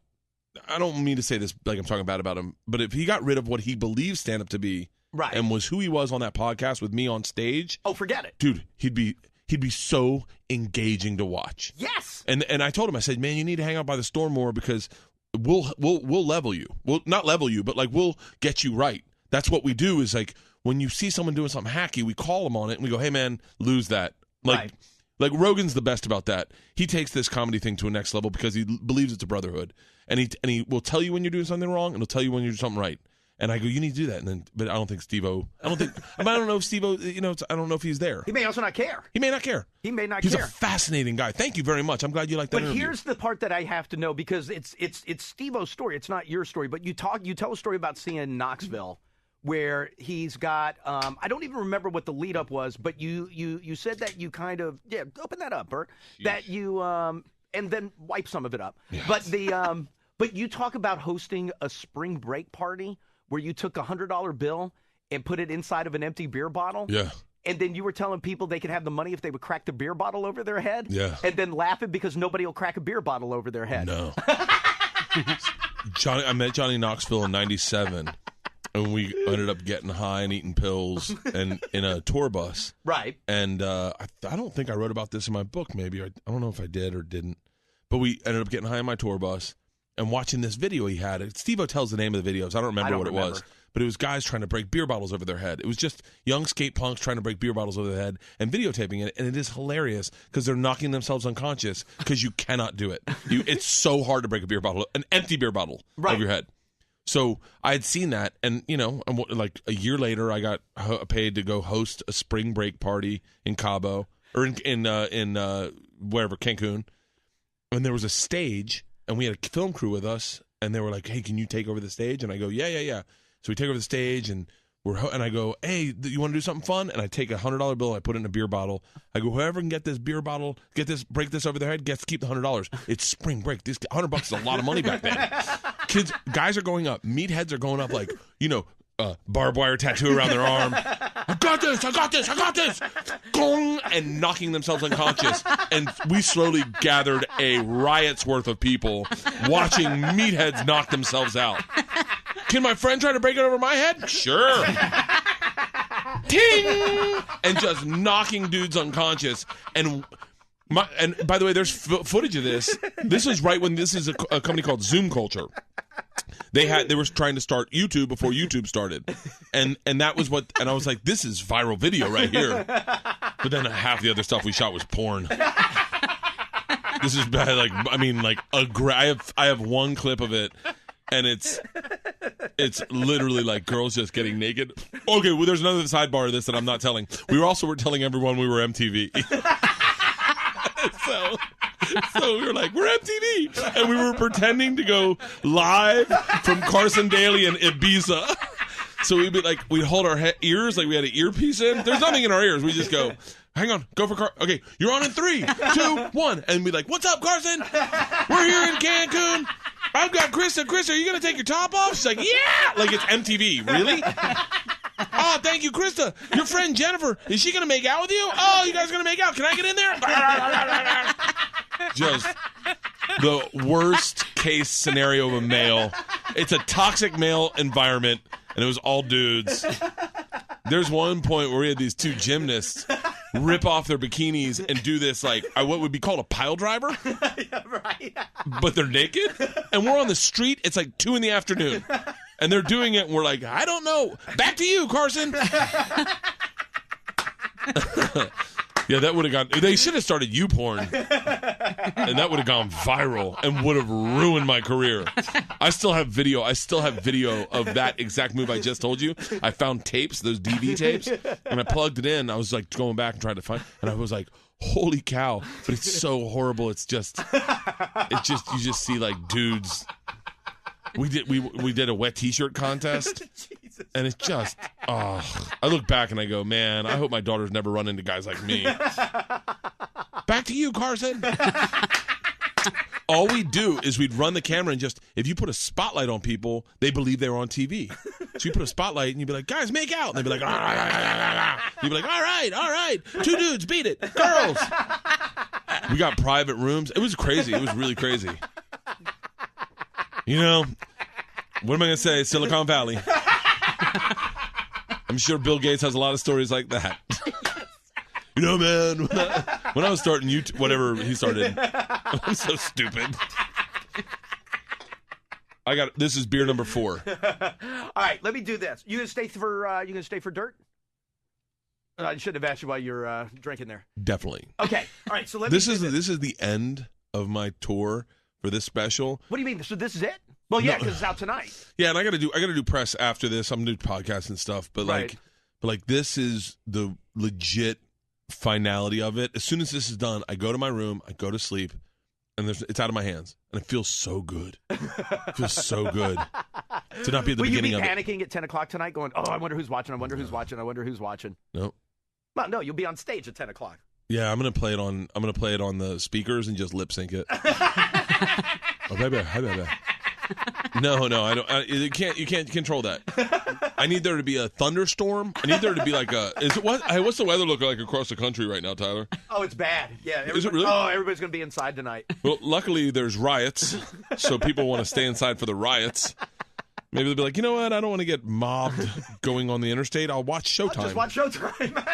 I don't mean to say this like I'm talking bad about him, but if he got rid of what he believes stand-up to be, right, and was who he was on that podcast with me on stage, oh, forget it. Dude, he'd be so engaging to watch. Yes. And I told him, I said, man, you need to hang out by the store more because we'll level you. We'll not level you, but like we'll get you right. That's what we do is like when you see someone doing something hacky, we call them on it and we go, hey man, lose that. Like Rogan's the best about that. He takes this comedy thing to a next level because he believes it's a brotherhood. And he will tell you when you're doing something wrong and he'll tell you when you're doing something right. And I go, you need to do that. But I don't think Steve-O. I don't know if Steve-O. I don't know if he's there. He may also not care. He may not care. He's a fascinating guy. Thank you very much. I'm glad you like that. But here's the part that I have to know because it's Steve-O's story. It's not your story. But you tell a story about seeing Knoxville, where he's got. I don't even remember what the lead up was, but you said that you kind of open that up, Bert. Jeez. That you and then wipe some of it up. Yeah. But but you talk about hosting a spring break party where you took $100 bill and put it inside of an empty beer bottle. Yeah. And then you were telling people they could have the money if they would crack the beer bottle over their head. Yeah. And then laughing because nobody will crack a beer bottle over their head. No. I met Johnny Knoxville in '97, and we ended up getting high and eating pills and in a tour bus. Right. And I don't think I wrote about this in my book. Maybe I don't know if I did or didn't. But we ended up getting high in my tour bus. and watching this video he had. Steve-O tells the name of the videos. I don't remember what it was. But it was guys trying to break beer bottles over their head. It was just young skate punks trying to break beer bottles over their head and videotaping it. And it is hilarious because they're knocking themselves unconscious because you cannot do it. It's so hard to break a beer bottle, an empty beer bottle over your head. So I had seen that, and like a year later, I got paid to go host a spring break party in Cabo or in wherever, Cancun. And there was a stage, and we had a film crew with us, and they were like, "Hey, can you take over the stage?" And I go, "Yeah." So we take over the stage, and I go, "Hey, you want to do something fun?" And I take a $100 bill, and I put it in a beer bottle. I go, "Whoever can get this beer bottle, break this over their head, gets to keep the $100. It's spring break. This $100 is a lot of money back then. Guys are going up. Meatheads are going up like, barbed wire tattoo around their arm. I got this. Gong, and knocking themselves unconscious. And we slowly gathered a riot's worth of people watching meatheads knock themselves out. Can my friend try to break it over my head? Sure. Ting! And just knocking dudes unconscious. And by the way, there's footage of this. This was right when this is a company called Zoom Culture. They were trying to start YouTube before YouTube started, and that was what. And I was like, this is viral video right here. But then half the other stuff we shot was porn. This is bad. I have one clip of it. And it's literally like girls just getting naked. Okay, well, there's another sidebar of this that I'm not telling. We were telling everyone we were MTV. So we were like, we're MTV. And we were pretending to go live from Carson Daly and Ibiza. So we'd hold our ears like we had an earpiece in. There's nothing in our ears. We just go, hang on, go for Okay, you're on in 3, 2, 1. And we'd like, what's up, Carson? We're here in Cancun. I've got Krista. Krista, are you going to take your top off? She's like, yeah! Like it's MTV. Really? Oh, thank you, Krista. Your friend Jennifer, is she going to make out with you? Oh, you guys are going to make out. Can I get in there? Just the worst case scenario of a male. It's a toxic male environment, and it was all dudes. There's one point where we had these two gymnasts rip off their bikinis and do this, like, what would be called a pile driver. Yeah, right. But they're naked, and we're on the street. It's like 2 p.m, and they're doing it, and we're like, I don't know. Back to you, Carson. Yeah, that would have gone. They should have started YouPorn, and that would have gone viral and would have ruined my career. I still have video of that exact move I just told you. I found tapes, those DV tapes, and I plugged it in. I was like going back and trying to find, and I was like, holy cow! But it's so horrible. You just see like dudes. We did a wet T-shirt contest, and it's just, I look back and I go, man, I hope my daughters never run into guys like me. Back to you, Carson. All we do is we'd run the camera and just, if you put a spotlight on people, they believe they were on TV. So you put a spotlight and you'd be like, guys, make out. And they'd be like, you'd be like, all right. 2 dudes, beat it. Girls. We got private rooms. It was crazy. It was really crazy. You know, what am I going to say? Silicon Valley. I'm sure Bill Gates has a lot of stories like that. You know, man, when I was starting YouTube, whatever he started, I'm so stupid. This is beer number 4. All right, let me do this. You gonna stay for dirt? I shouldn't have asked you while you're drinking there. Definitely. Okay. All right. So this is the end of my tour for this special. What do you mean? So this is it? Well, yeah, because it's out tonight. Yeah, and I gotta do press after this. I'm gonna do podcasts and stuff, but right. like this is the legit finality of it. As soon as this is done, I go to my room, I go to sleep, and it's out of my hands, and it feels so good. It feels so good to not be at the beginning of it. Will you be panicking at 10 o'clock tonight, going, "Oh, I wonder who's watching. I wonder who's watching. I wonder who's watching." No. Well, no, you'll be on stage at 10 o'clock. Yeah, I'm gonna play it on the speakers and just lip sync it. Oh, baby. No, I don't. You can't control that. I need there to be a thunderstorm. I need there to be like what's the weather look like across the country right now, Tyler? Oh, it's bad. Yeah. Is it really? Oh, everybody's going to be inside tonight. Well, luckily there's riots, so people want to stay inside for the riots. Maybe they'll be like, you know what? I don't want to get mobbed going on the interstate. I'll watch Showtime. Just watch Showtime.